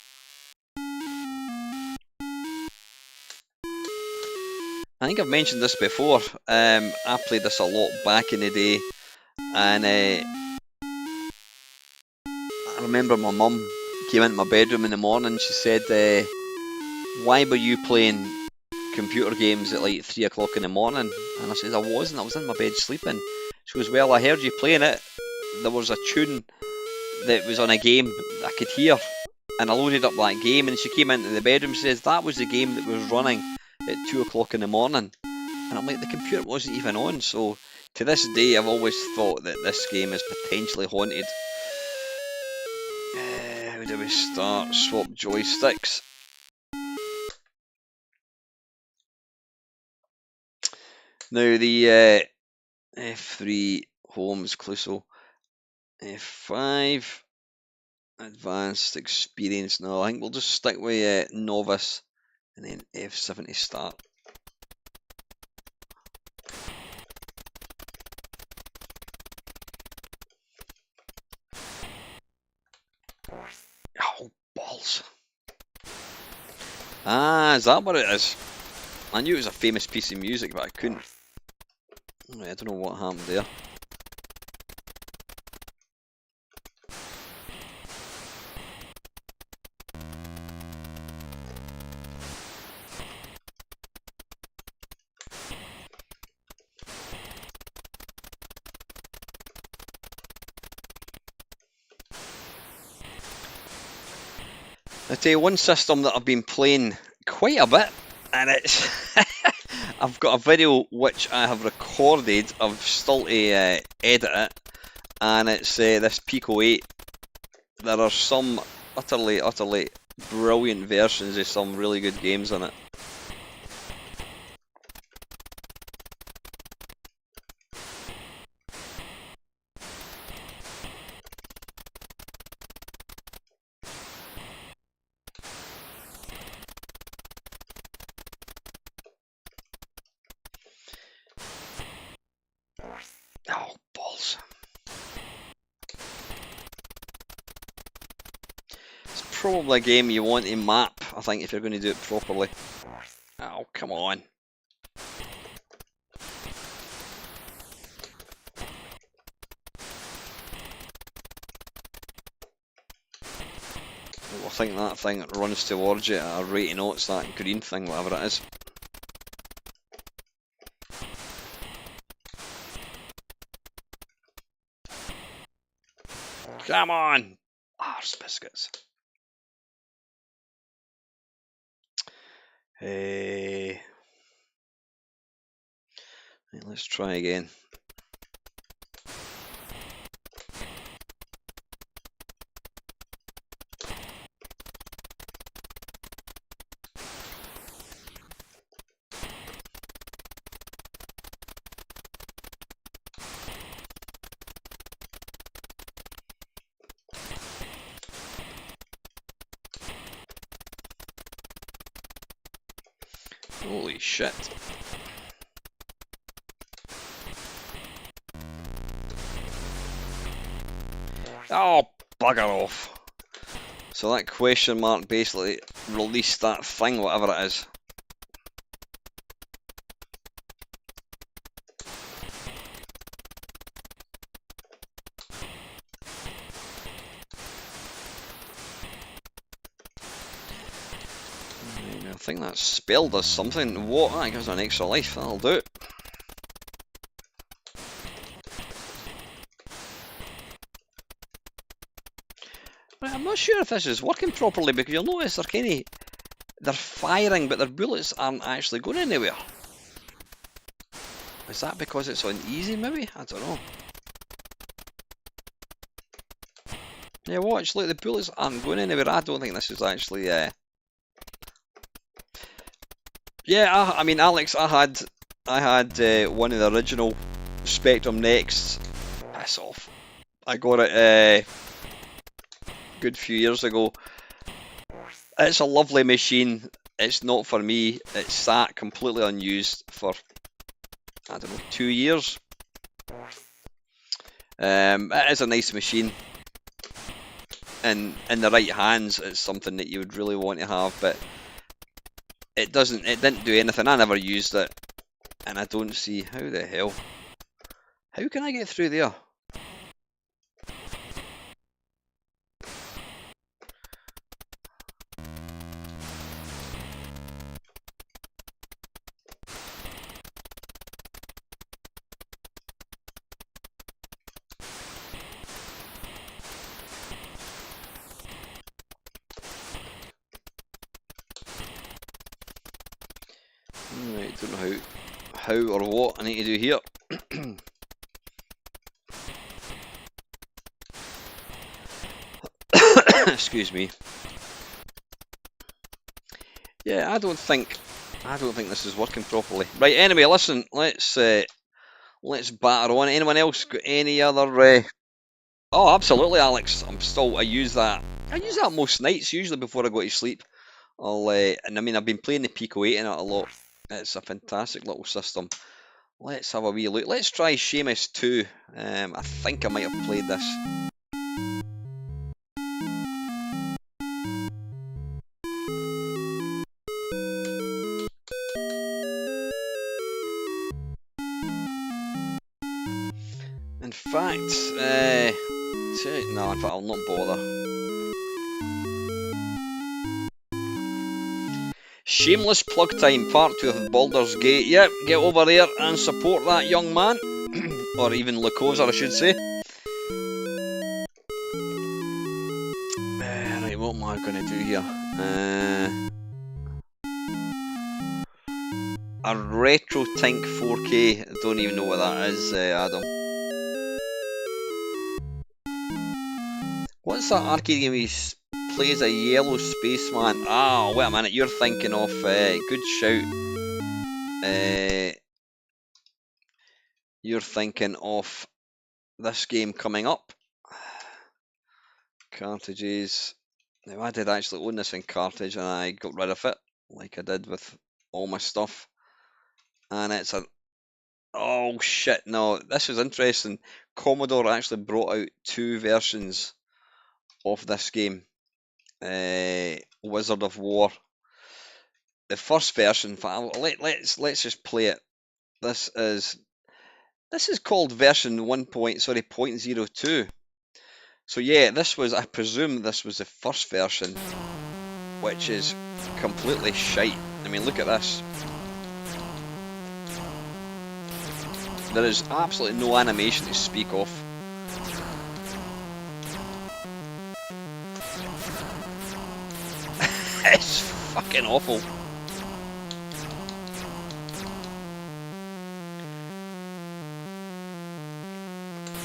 A: I think I've mentioned this before. I played this a lot back in the day, and I remember my mum came into my bedroom in the morning. She said, "Why were you playing computer games at like 3 o'clock in the morning?" And I said, "I wasn't. I was in my bed sleeping." She goes, "Well, I heard you playing it. There was a tune that was on a game that I could hear, and I loaded up that game." And she came into the bedroom and says, "That was the game that was running at 2 o'clock in the morning." And I'm like, the computer wasn't even on. So to this day, I've always thought that this game is potentially haunted. How do we start? Swap joysticks. Now the F3 home is Cluso. F5 advanced experience. No, I think we'll just stick with novice, and then F7 to start. Oh, balls. Ah, is that what it is? I knew it was a famous piece of music, but I couldn't. I don't know what happened there. I tell you, one system that I've been playing quite a bit, and it's I've got a video which I have recorded. I've still to edit it, and it's this Pico 8. There are some utterly brilliant versions of some really good games on it. Oh, balls. It's probably a game you want to map, I think, if you're going to do it properly. Oh, come on. I think that thing runs towards you at a rate of knots, that green thing, whatever it is. Come on! Arse biscuits. Hey. Right, let's try again. Holy shit. Oh, bugger off. So that question mark basically released that thing, whatever it is. I think that spell does something. What? That gives an extra life. That'll do it. I'm not sure if this is working properly because you'll notice they're firing, but their bullets aren't actually going anywhere. Is that because it's on easy, maybe? I don't know. Yeah, watch, look, the bullets aren't going anywhere. I don't think this is actually... Yeah, I mean, Alex, I had one of the original Spectrum Nexts. Piss off. I got it a good few years ago. It's a lovely machine. It's not for me. It's sat completely unused for, I don't know, 2 years. It is a nice machine. And in the right hands, it's something that you would really want to have, but it didn't do anything. I never used it, and I don't see how the hell. How can I get through there? Right, don't know how or what I need to do here. Excuse me. Yeah, I don't think this is working properly. Right, anyway, listen, let's batter on. Anyone else got any other Oh, absolutely, Alex. I use that most nights, usually before I go to sleep. And I mean, I've been playing the Pico 8 in it a lot. It's a fantastic little system. Let's have a wee look. Let's try Sheamus 2. I think I might have played this. In fact, no, in fact, I'll not bother. Shameless plug time, part 2 of Baldur's Gate. Yep, get over there and support that young man. Or even Lacosa, I should say. Right, what am I going to do here? A Retro Tink 4K. I don't even know what that is, Adam. What's that arcade game he plays a yellow spaceman? Ah, wait a minute, you're thinking of, good shout. You're thinking of this game coming up. Cartridges. Now, I did actually own this in cartridge and I got rid of it, like I did with all my stuff. And it's a... Oh shit, no, this is interesting. Commodore actually brought out 2 versions of this game. Wizard of War. The first version, let's just play it. This is called version 0.02. So yeah, I presume this was the first version, which is completely shite. I mean, look at this. There is absolutely no animation to speak of. It's fucking awful.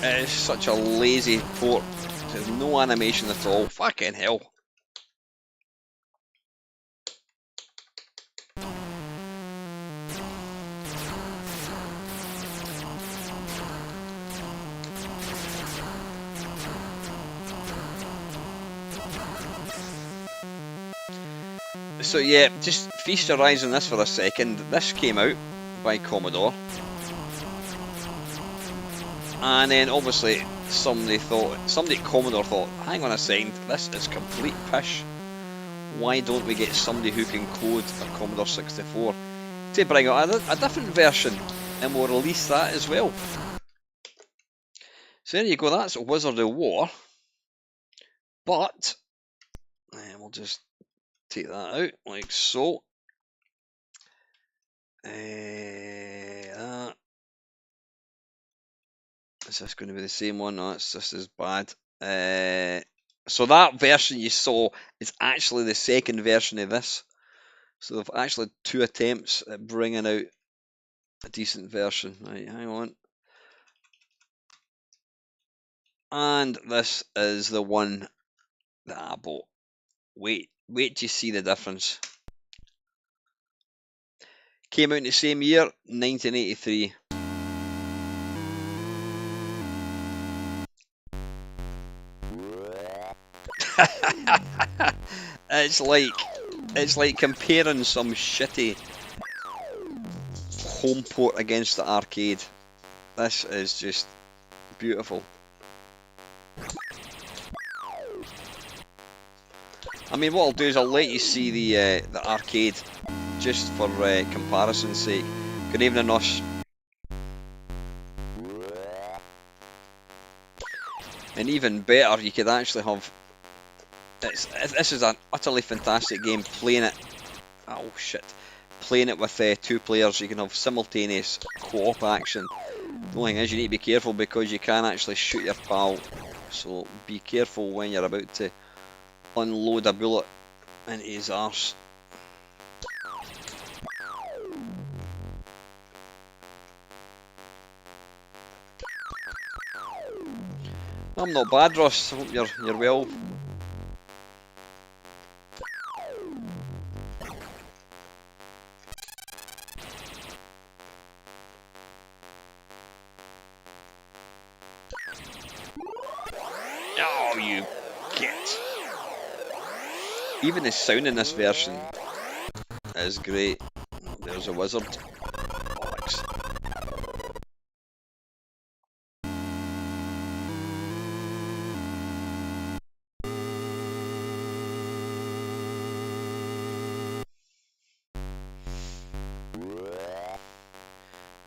A: It's such a lazy port. There's no animation at all. Fucking hell. So yeah, just feast your eyes on this for a second. This came out by Commodore, and then obviously somebody at Commodore thought, hang on a second, this is complete pish. Why don't we get somebody who can code a Commodore 64 to bring out a different version, and we'll release that as well. So there you go, that's Wizard of War. But we'll just take that out like so. That. Is this going to be the same one? No, it's just as bad. So that version you saw is actually the second version of this. So they've actually had 2 attempts at bringing out a decent version. Right, hang on. And this is the one that I bought. Wait till you see the difference. Came out in the same year, 1983. It's like comparing some shitty home port against the arcade. This is just beautiful. I mean, what I'll do is I'll let you see the arcade just for comparison's sake. Good evening, us. And even better, you could actually have. This is an utterly fantastic game. Playing it. Oh shit. Playing it with 2 players, you can have simultaneous co-op action. The only thing is you need to be careful because you can actually shoot your pal. So be careful when you're about to unload a bullet into his arse. I'm not bad, Ross. I hope you're well. Oh, you git. Even the sound in this version is great. There's a wizard. Bollocks.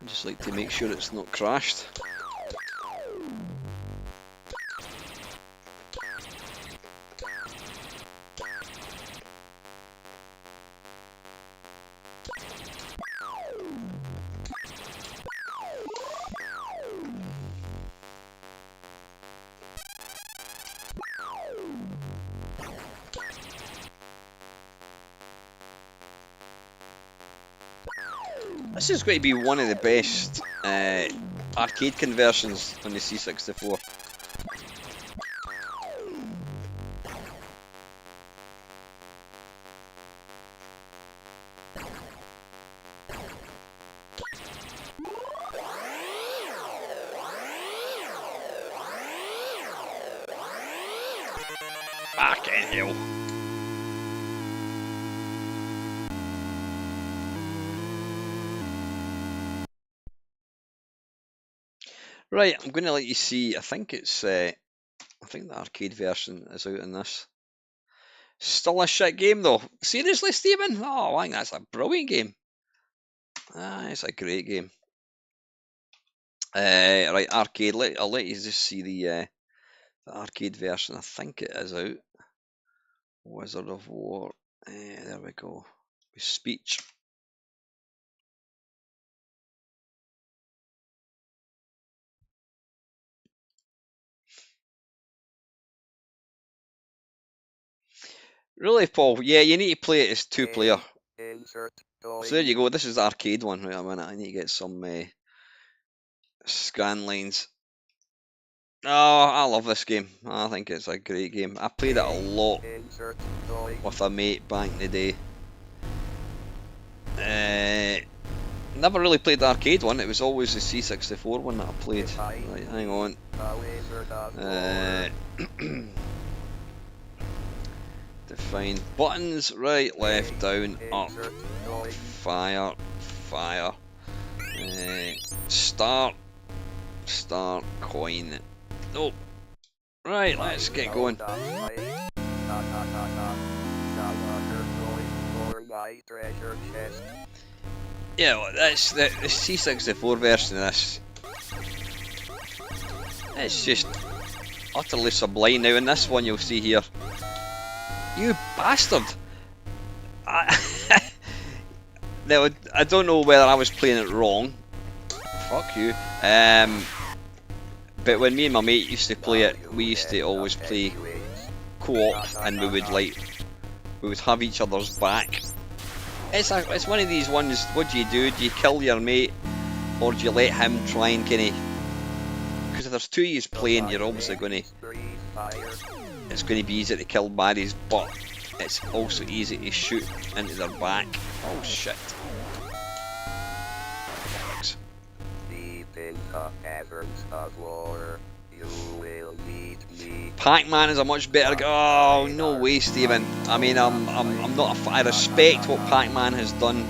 A: I just like to make sure it's not crashed. This is going to be one of the best arcade conversions on the C64. Fucking hell. Right, I'm going to let you see. I think the arcade version is out in this. Still a shit game though. Seriously, Stephen? Oh, I think that's a brilliant game. Ah, it's a great game. Right, arcade. I'll let you just see the arcade version. I think it is out. Wizard of War. There we go. With speech. Really, Paul? Yeah, you need to play it as 2-player. So there you go. This is the arcade one. Wait a minute. I need to get some scan lines. Oh, I love this game. I think it's a great game. I played it a lot with a mate back in the day. Never really played the arcade one. It was always the C64 one that I played. Right, hang on. Define buttons, right, left, down, up, fire, fire, start, coin. Nope. Right, let's get going. Yeah, well, that's the C64 version of this. It's just utterly sublime. Now in this one you'll see here, you bastard! Now I don't know whether I was playing it wrong. Fuck you. But when me and my mate used to play it, we used to always play co-op, and we would have each other's back. It's one of these ones. What do? Do you kill your mate, or do you let him try and kinda? Because if there's two of you playing, you're obviously it's going to be easy to kill baddies, but it's also easy to shoot into their back. Oh shit. Pac-Man is a much better. Oh no way, Stephen. I mean, I'm not. I respect what Pac-Man has done.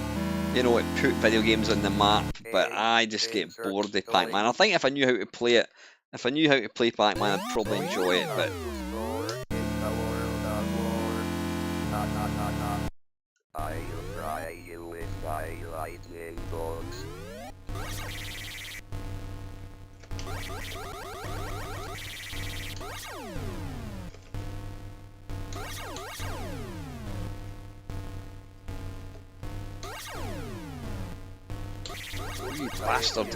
A: You know, it put video games on the map, but I just get bored with Pac-Man. I think if I knew how to play it, if I knew how to play Pac-Man, I'd probably enjoy it. But you bastard.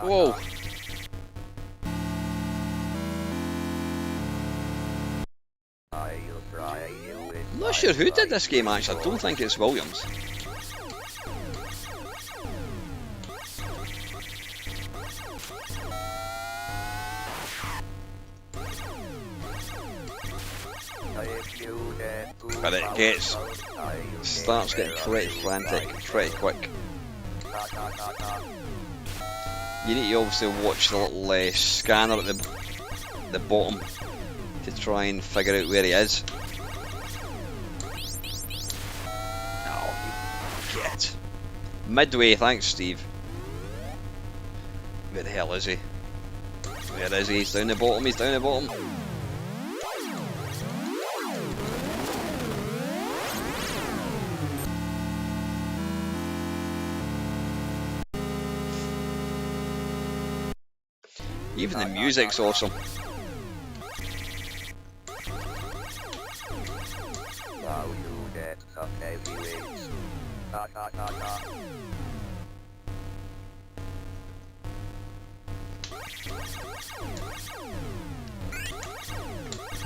A: Whoa. I'm not sure who did this game actually. I don't think it's Williams. But it starts getting pretty frantic, pretty quick. You need to obviously watch the little scanner at the bottom to try and figure out where he is. Oh, you get midway. Thanks, Steve. Where the hell is he? Where is he? He's down the bottom. He's down the bottom. Even the music's awesome.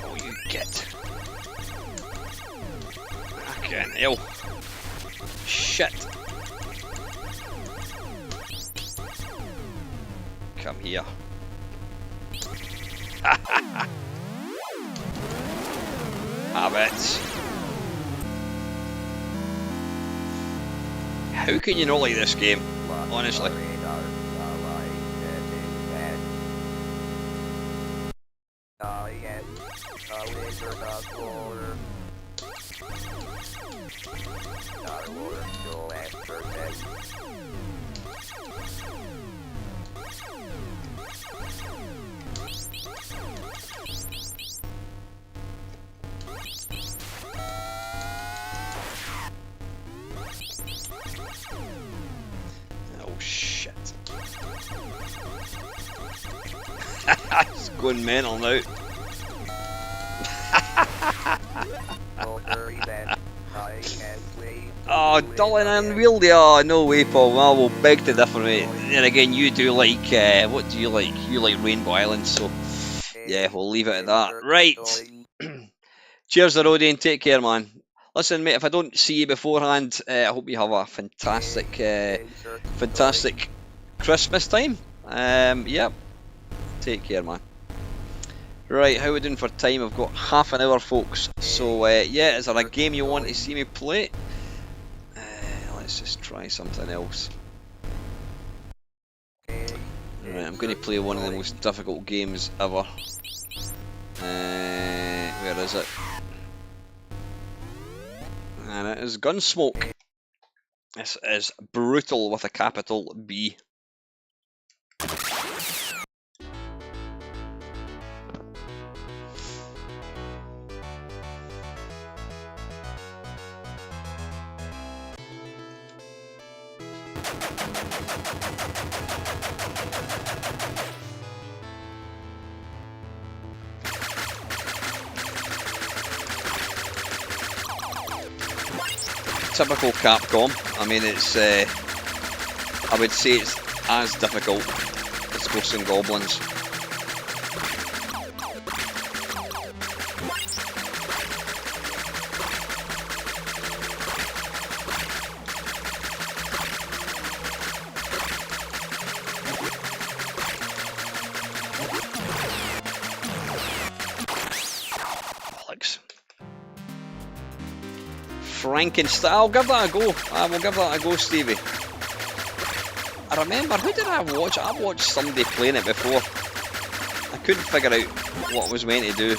A: Oh, you get. Fucking hell. Shit. Come here. Have it. How can you not like this game? Honestly. Oh shit. It's going mental now. Oh, dull and unwieldy. Oh, no way, Paul. I will beg to differ, mate. And again, you do like, what do you like? You like Rainbow Island, so yeah, we'll leave it at that. Right. Cheers, Rody, and take care, man. Listen, mate, if I don't see you beforehand, I hope you have a fantastic, fantastic Christmas time. Yep. Take care, man. Right, how are we doing for time? I've got half an hour, folks. So, yeah, is there a game you want to see me play? Let's just try something else. Right, I'm going to play one of the most difficult games ever. Where is it? And it is Gunsmoke. This is brutal with a capital B. Typical Capcom. I mean, it's I would say it's as difficult as Ghosts and Goblins. Bollocks. Frankenstein. I'll give that a go. I will give that a go, Stevie. I remember, who did I watch? I watched somebody playing it before. I couldn't figure out what I was meant to do.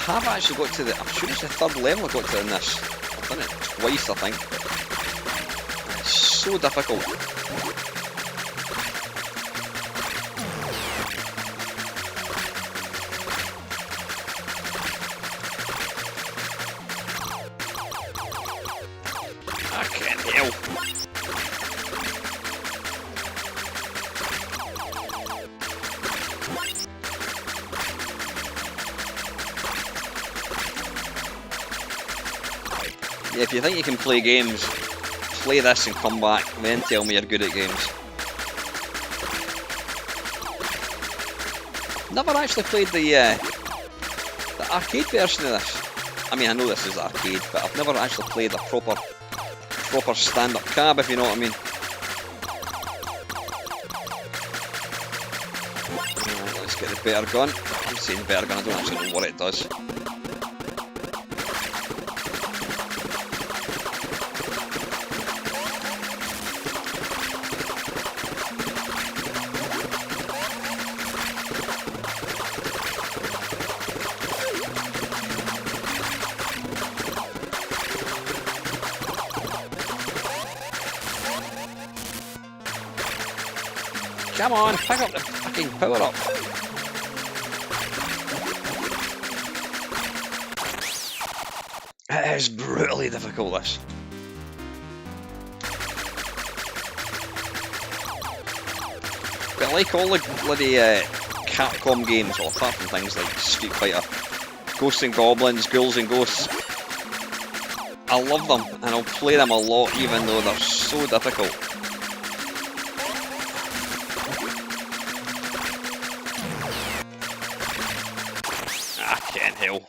A: I have actually got to the, I'm sure it's the third level I got to in this. I've done it twice, I think. It's so difficult. I can't help. Yeah, if you think you can play games, play this and come back, then tell me you're good at games. Never actually played the arcade version of this. I mean, I know this is arcade, but I've never actually played a proper stand-up cab, if you know what I mean. Right, let's get the better gun. I'm saying better gun, I don't actually know what it does. Come on, pick up the fucking power up. It is brutally difficult, this. But like all the bloody Capcom games, well, apart from things like Street Fighter, Ghosts and Goblins, Ghouls and Ghosts, I love them and I'll play them a lot even though they're so difficult. Can't hell.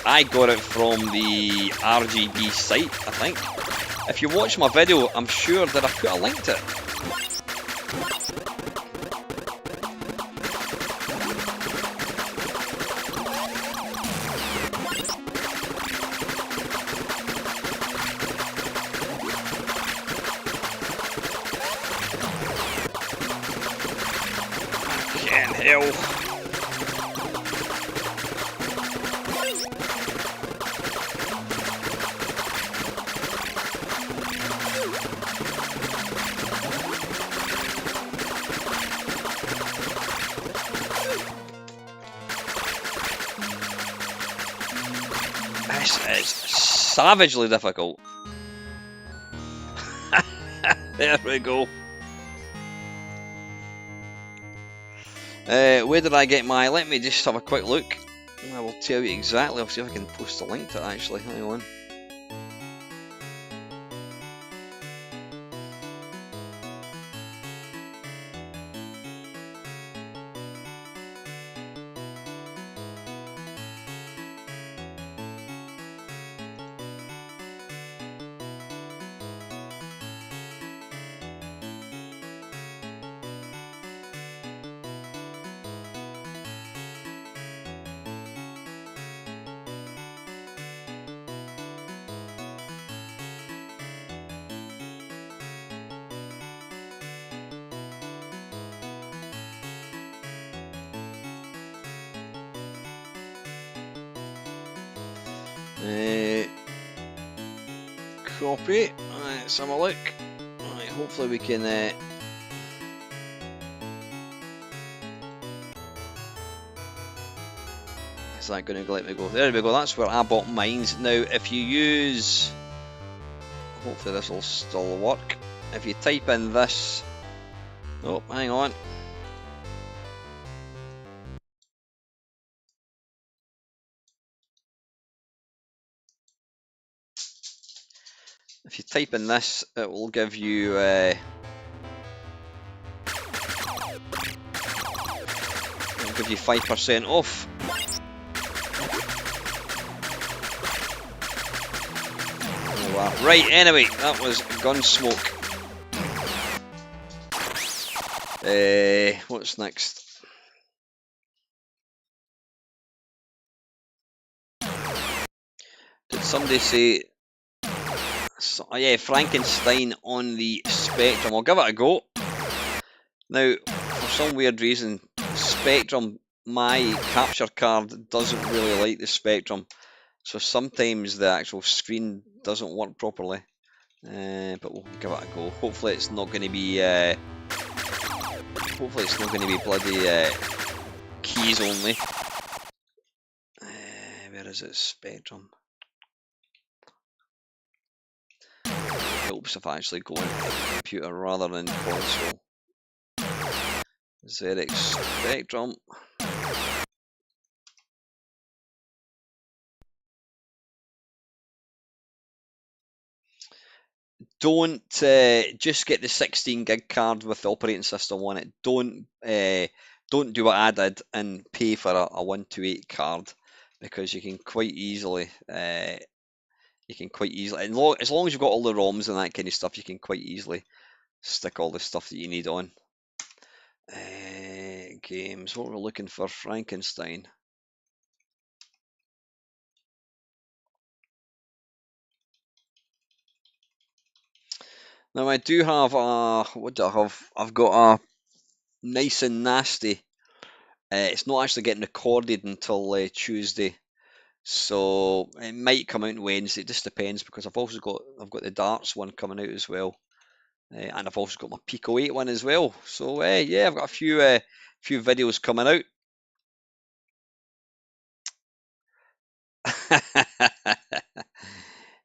A: I got it from the RGB site, I think. If you watch my video, I'm sure that I put a link to it. Hell. This is savagely difficult. There we go. Where did I get my... Let me just have a quick look. I will tell you exactly. I'll see if I can post a link to it actually. Hang on. Copy. Let's have a look. Right, hopefully we can. Is that going to let me go? There we go. That's where I bought mines. Now, if you use, hopefully this will still work. If you type in this, oh, hang on. If you type in this, it will give you. It'll give you 5% off. Right, anyway, that was Gunsmoke. What's next? Did somebody say... So, oh yeah, Frankenstein on the Spectrum. I'll give it a go. Now, for some weird reason, Spectrum, my capture card doesn't really like the Spectrum. So sometimes the actual screen doesn't work properly. But we'll give it a go. Hopefully it's not going to be... hopefully it's not going to be bloody keys only. Where is it? Spectrum. Helps if I actually go into the computer rather than console. ZX Spectrum. Don't just get the 16 gig card with the operating system on it. Don't do what I did and pay for a 128 card, because you can quite easily as long as you've got all the ROMs and that kind of stuff, you can quite easily stick all the stuff that you need on. Games, what we're looking for, Frankenstein. Now I do have what do I have? I've got a nice and nasty. It's not actually getting recorded until Tuesday, so it might come out on Wednesday. It just depends, because I've got the darts one coming out as well, and I've also got my Pico 8 one as well. So yeah, I've got a few videos coming out.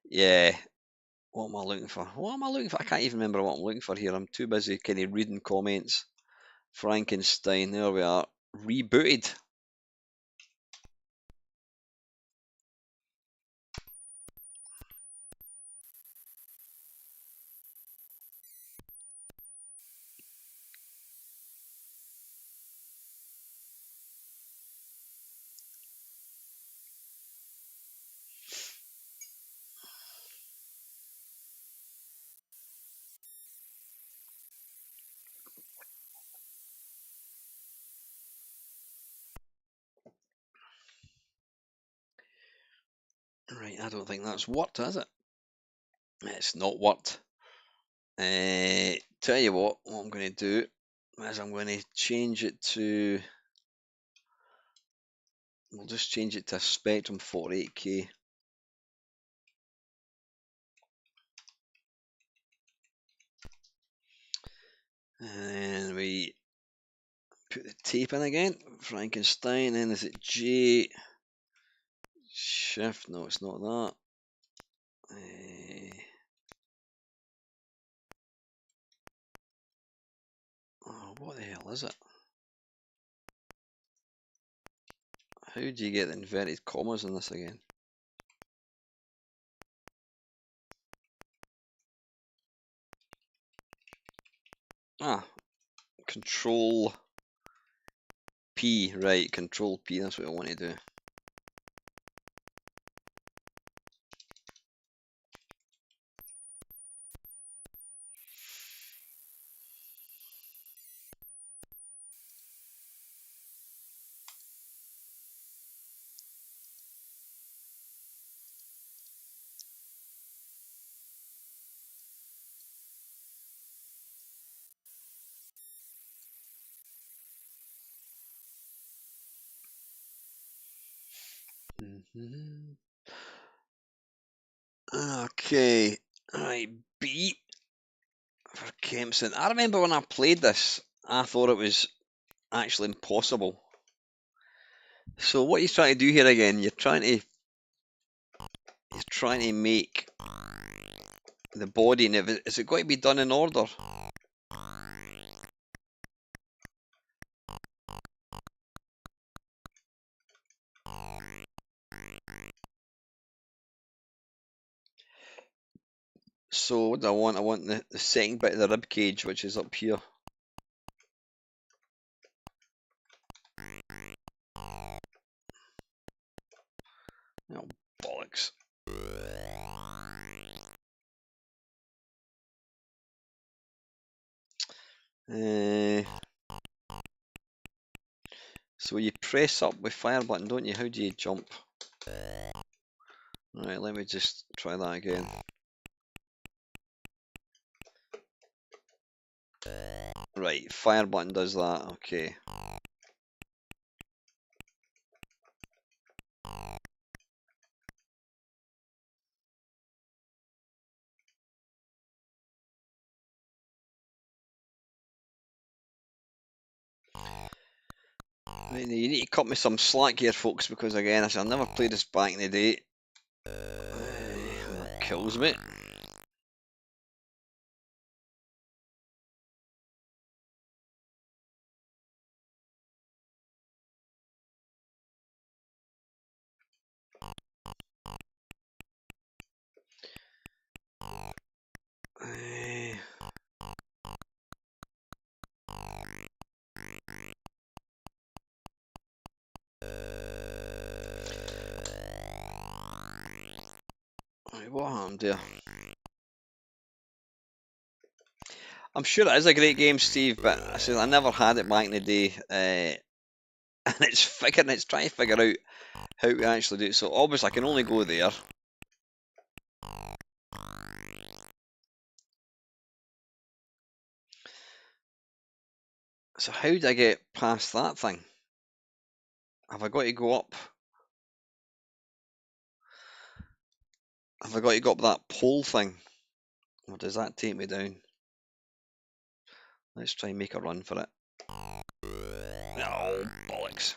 A: Yeah. What am I looking for? What am I looking for? I can't even remember what I'm looking for here. I'm too busy kind of reading comments. Frankenstein, there we are. Rebooted. Right, I don't think that's worked, has it? It's not worked. Tell you what I'm going to do is I'm going to change it to... We'll just change it to a Spectrum 48K. And we put the tape in again. Frankenstein, and is it J? Shift, no, it's not that. Oh, what the hell is it? How do you get the inverted commas in this again? Control P, right, Control P, that's what I want to do. Okay, right, B for Kempson. I remember when I played this, I thought it was actually impossible. So what are you trying to do here again? You're trying to make the body. Now, is it going to be done in order? So what do I want? I want the second bit of the rib cage, which is up here. Oh, bollocks. So you press up with fire button, don't you? How do you jump? Right, let me just try that again. Right, fire button does that, okay. Right, you need to cut me some slack here, folks, because again, I never played this back in the day. That kills me. Right, what happened there? I'm sure it is a great game, Steve, but I said I never had it back in the day, and it's trying to figure out how to actually do it. So obviously I can only go there. So how do I get past that thing? Have I got to go up? Have I got to go up that pole thing? Or does that take me down? Let's try and make a run for it. Oh, bollocks.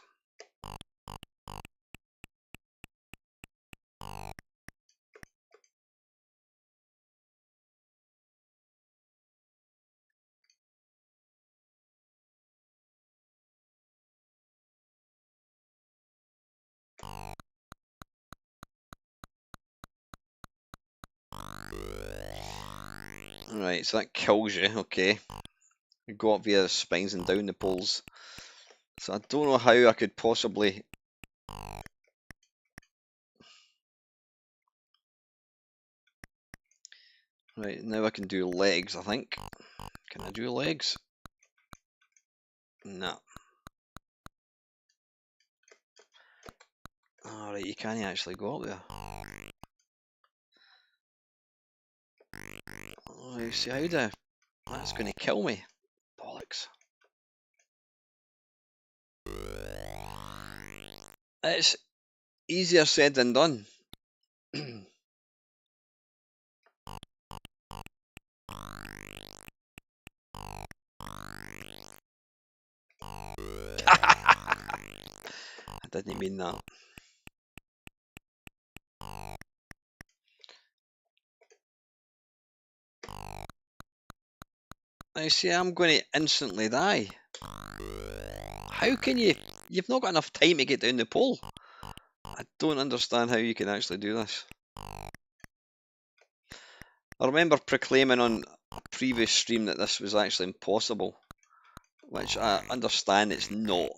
A: Right, so that kills you, okay. You go up via the spines and down the poles. So I don't know how I could possibly... Right, now I can do legs, I think. Can I do legs? No. Alright, you can't actually go up there. Oh, see how that's going to kill me. Bollocks. It's easier said than done. I didn't mean that. I see I'm going to instantly die. How can you... You've not got enough time to get down the pole. I don't understand how you can actually do this. I remember proclaiming on a previous stream that this was actually impossible, which I understand it's not.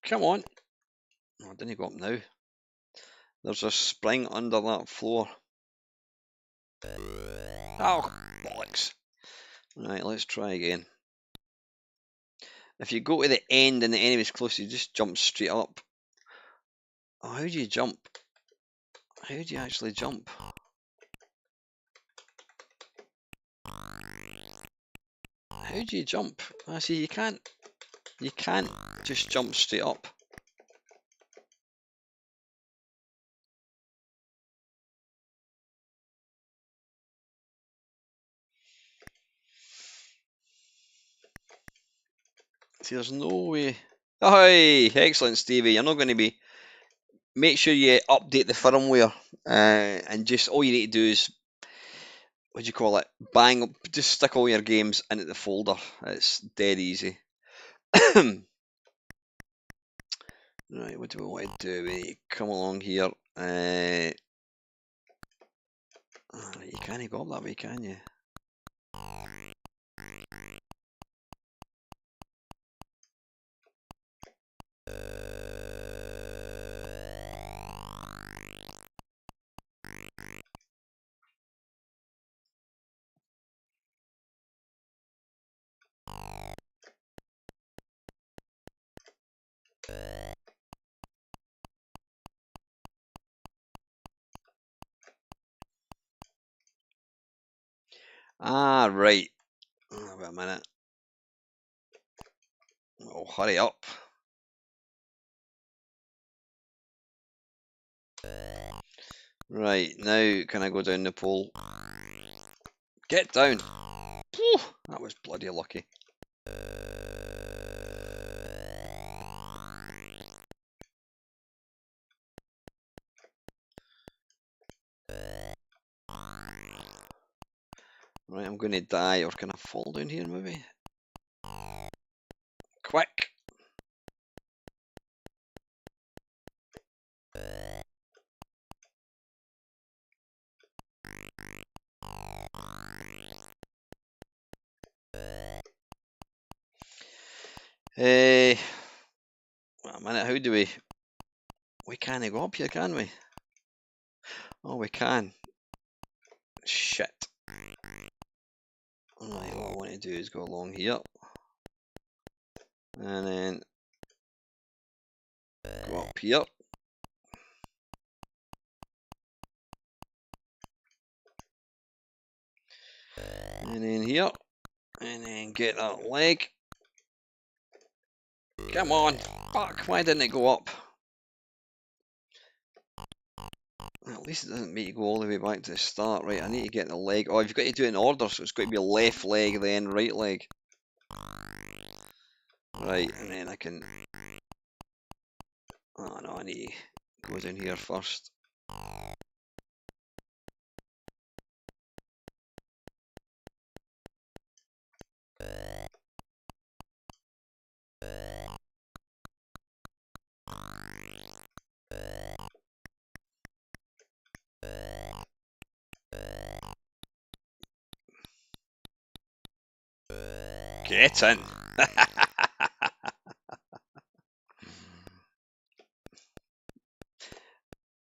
A: Come on. Oh, I didn't go up now. There's a spring under that floor. Oh, bollocks. Right, let's try again. If you go to the end and the enemy's close, you just jump straight up. Oh, how do you jump? How do you actually jump? How do you jump? I see, you can't just jump straight up. See, there's no way. Oh, hey, excellent, Stevie. You're not going to be. Make sure you update the firmware, and just all you need to do is, what do you call it? Bang, just stick all your games into the folder. It's dead easy. Right, what do we want to do? We need to come along here. You can't go up that way, can you? Ah, right. Oh, wait a minute. Oh, hurry up. Right, now can I go down the pole? Get down. Whew, that was bloody lucky. Right, I'm going to die, or can I fall down here maybe? Quick! Wait a minute, how do we... We can't go up here, can we? Oh, we can. Shit. Right, what I want to do is go along here. And then go up here. And then here. And then get that leg. Come on. Fuck, why didn't it go up? At least it doesn't make you go all the way back to the start. Right, I need to get the leg. Oh, you've got to do it in order, so it's got to be left leg, then right leg. Right, and then I can... Oh no, I need to go down here first. Get in!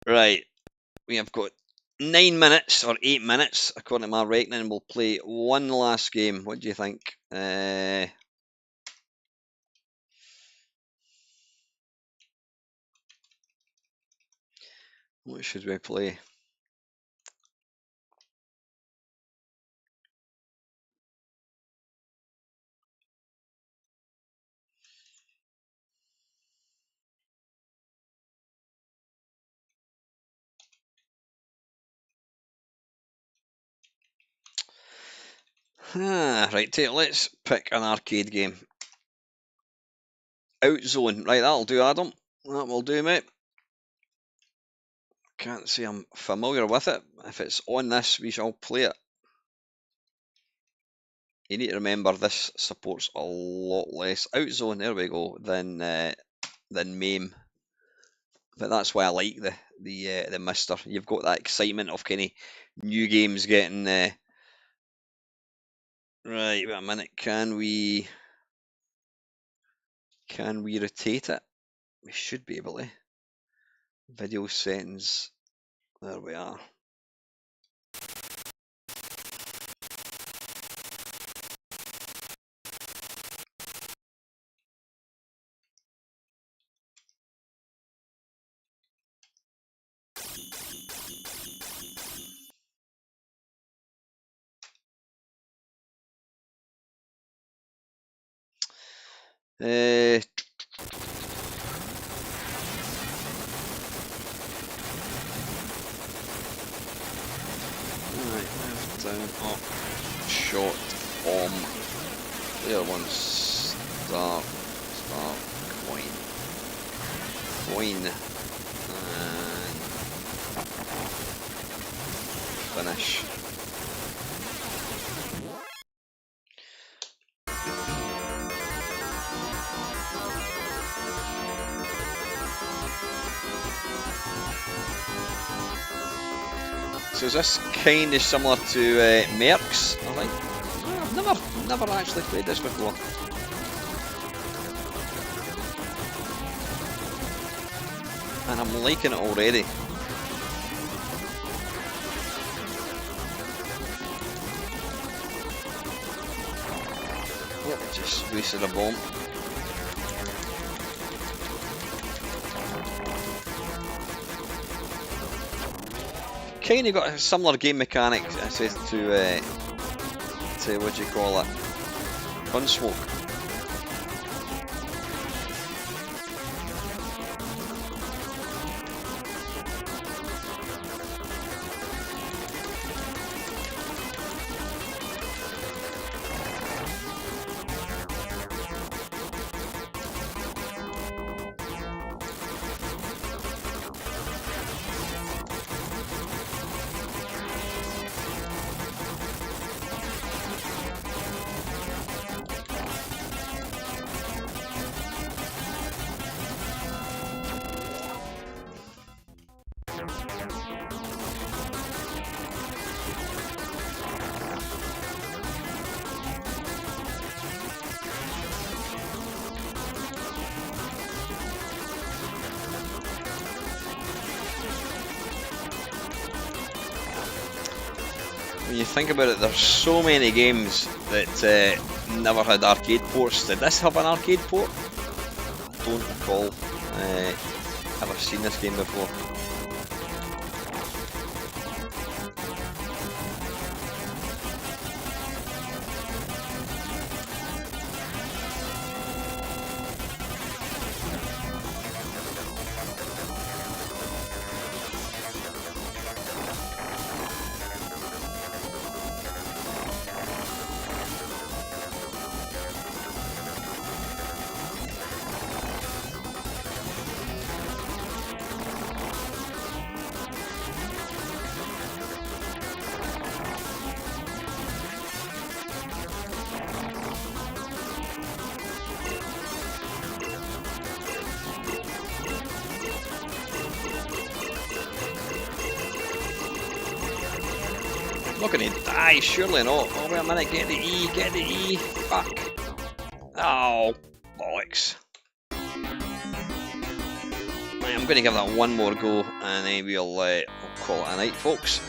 A: Right, we have got 9 minutes or 8 minutes according to my reckoning. We'll play one last game. What do you think? What should we play? Right, let's pick an arcade game. Outzone. Right, that'll do, Adam. That will do, mate. Can't say I'm familiar with it. If it's on this, we shall play it. You need to remember this supports a lot less Outzone. There we go. Than MAME. But that's why I like the Mister. You've got that excitement of kind of new games getting. Right, wait a minute. Can we rotate it? We should be able to. Video settings. There we are. Right, left, down, up, shot, bomb. Player one, start, coin, and finish. So is this kind of similar to Mercs? I think. I've never actually played this before. And I'm liking it already. Oh, just wasted a bomb. Kinda got a similar game mechanic, I said, to what do you call it? Gunsmoke. When you think about it, there's so many games that never had arcade ports. Did this have an arcade port? Don't recall ever seen this game before. I'm not going to die, surely not. Oh, wait a minute, get the E, fuck. Oh, bollocks. Right, I'm going to give that one more go, and then we'll call it a night, folks.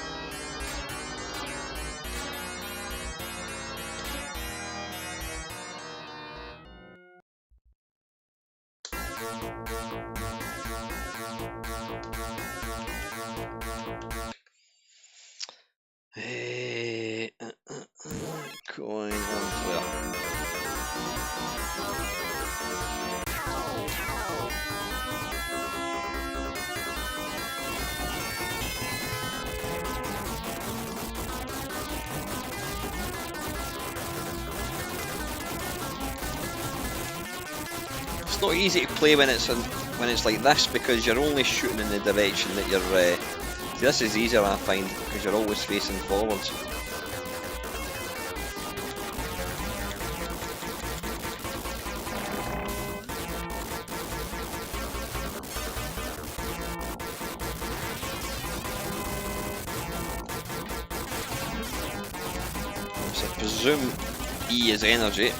A: Coin on player. It's not easy to play when it's like this, because you're only shooting in the direction that you're. This is easier, I find, because you're always facing forwards. So I presume E is energy.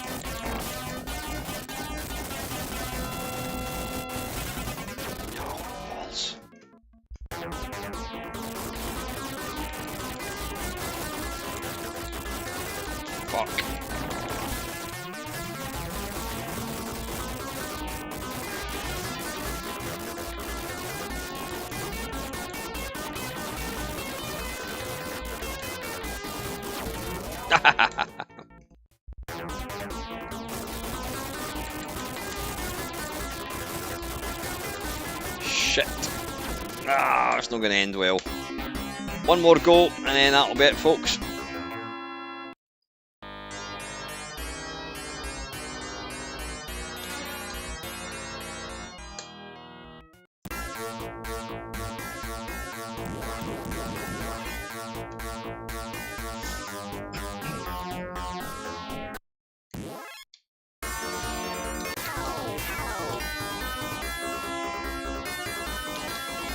A: shit. Ah, it's not going to end well. One more go, and then that'll be it, folks.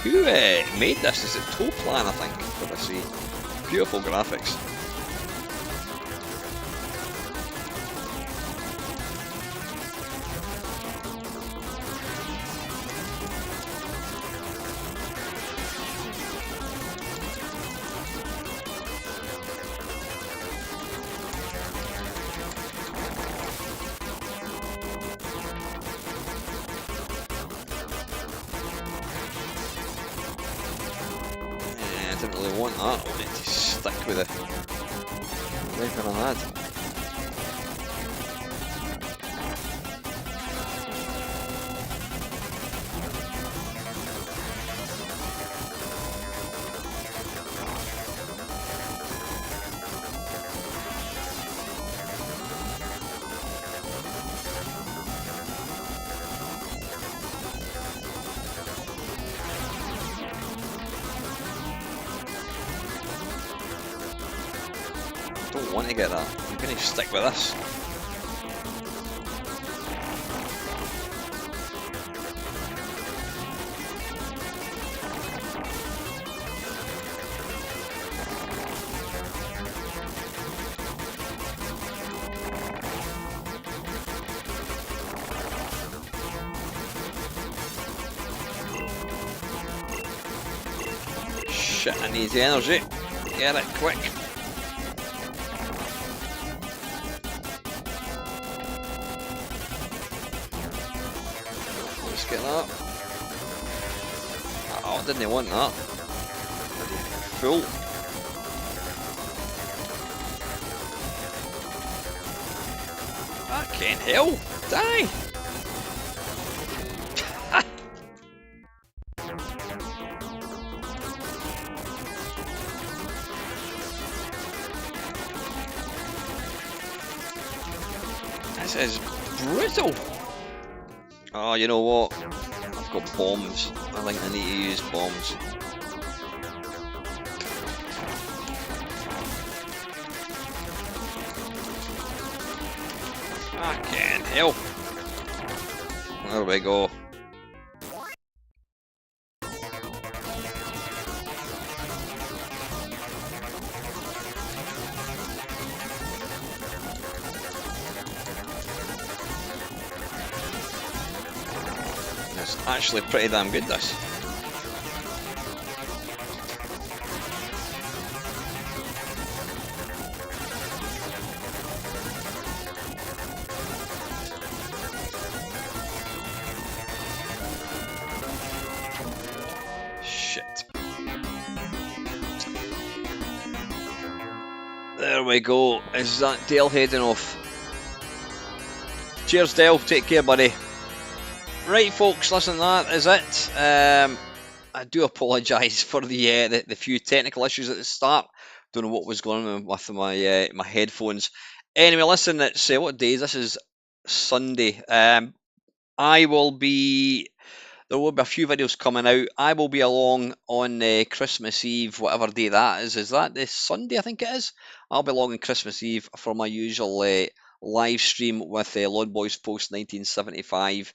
A: Who made this? Is it Toplan, I think, what I see. Beautiful graphics. I didn't really want that. I wanted to stick with the weapon I had. I don't want to get that. I'm going to stick with this. Shit, I need the energy. Get it quick. Let's get that. Oh, I didn't want that. Full. Fucking hell. Die. This is brutal. Oh, you know what? I've got bombs. I think I need to use bombs. Fucking hell. There we go. It's actually pretty damn good, this. Shit. There we go. Is that Dale heading off? Cheers, Dale. Take care, buddy. Right, folks, listen, that is it. I do apologise for the few technical issues at the start. Don't know what was going on with my my headphones. Anyway, listen, it's what day is this? Is Sunday. I will be. There will be a few videos coming out. I will be along on Christmas Eve, whatever day that is. Is that this Sunday? I think it is. I'll be along on Christmas Eve for my usual live stream with Lord Boys Post 1975.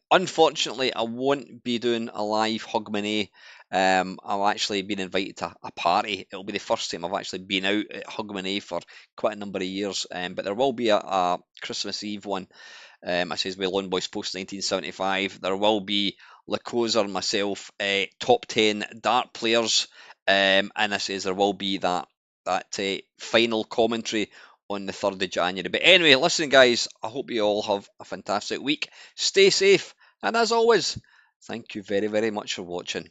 A: Unfortunately, I won't be doing a live Hogmanay. I've actually been invited to a party. It'll be the first time I've actually been out at Hogmanay for quite a number of years. But there will be a Christmas Eve one. I says with Lone Boys Post 1975. There will be Lacosa and myself, top 10 dart players, and I says there will be that final commentary on the 3rd of January. But anyway, listen guys, I hope you all have a fantastic week. Stay safe, and as always, thank you very, very much for watching.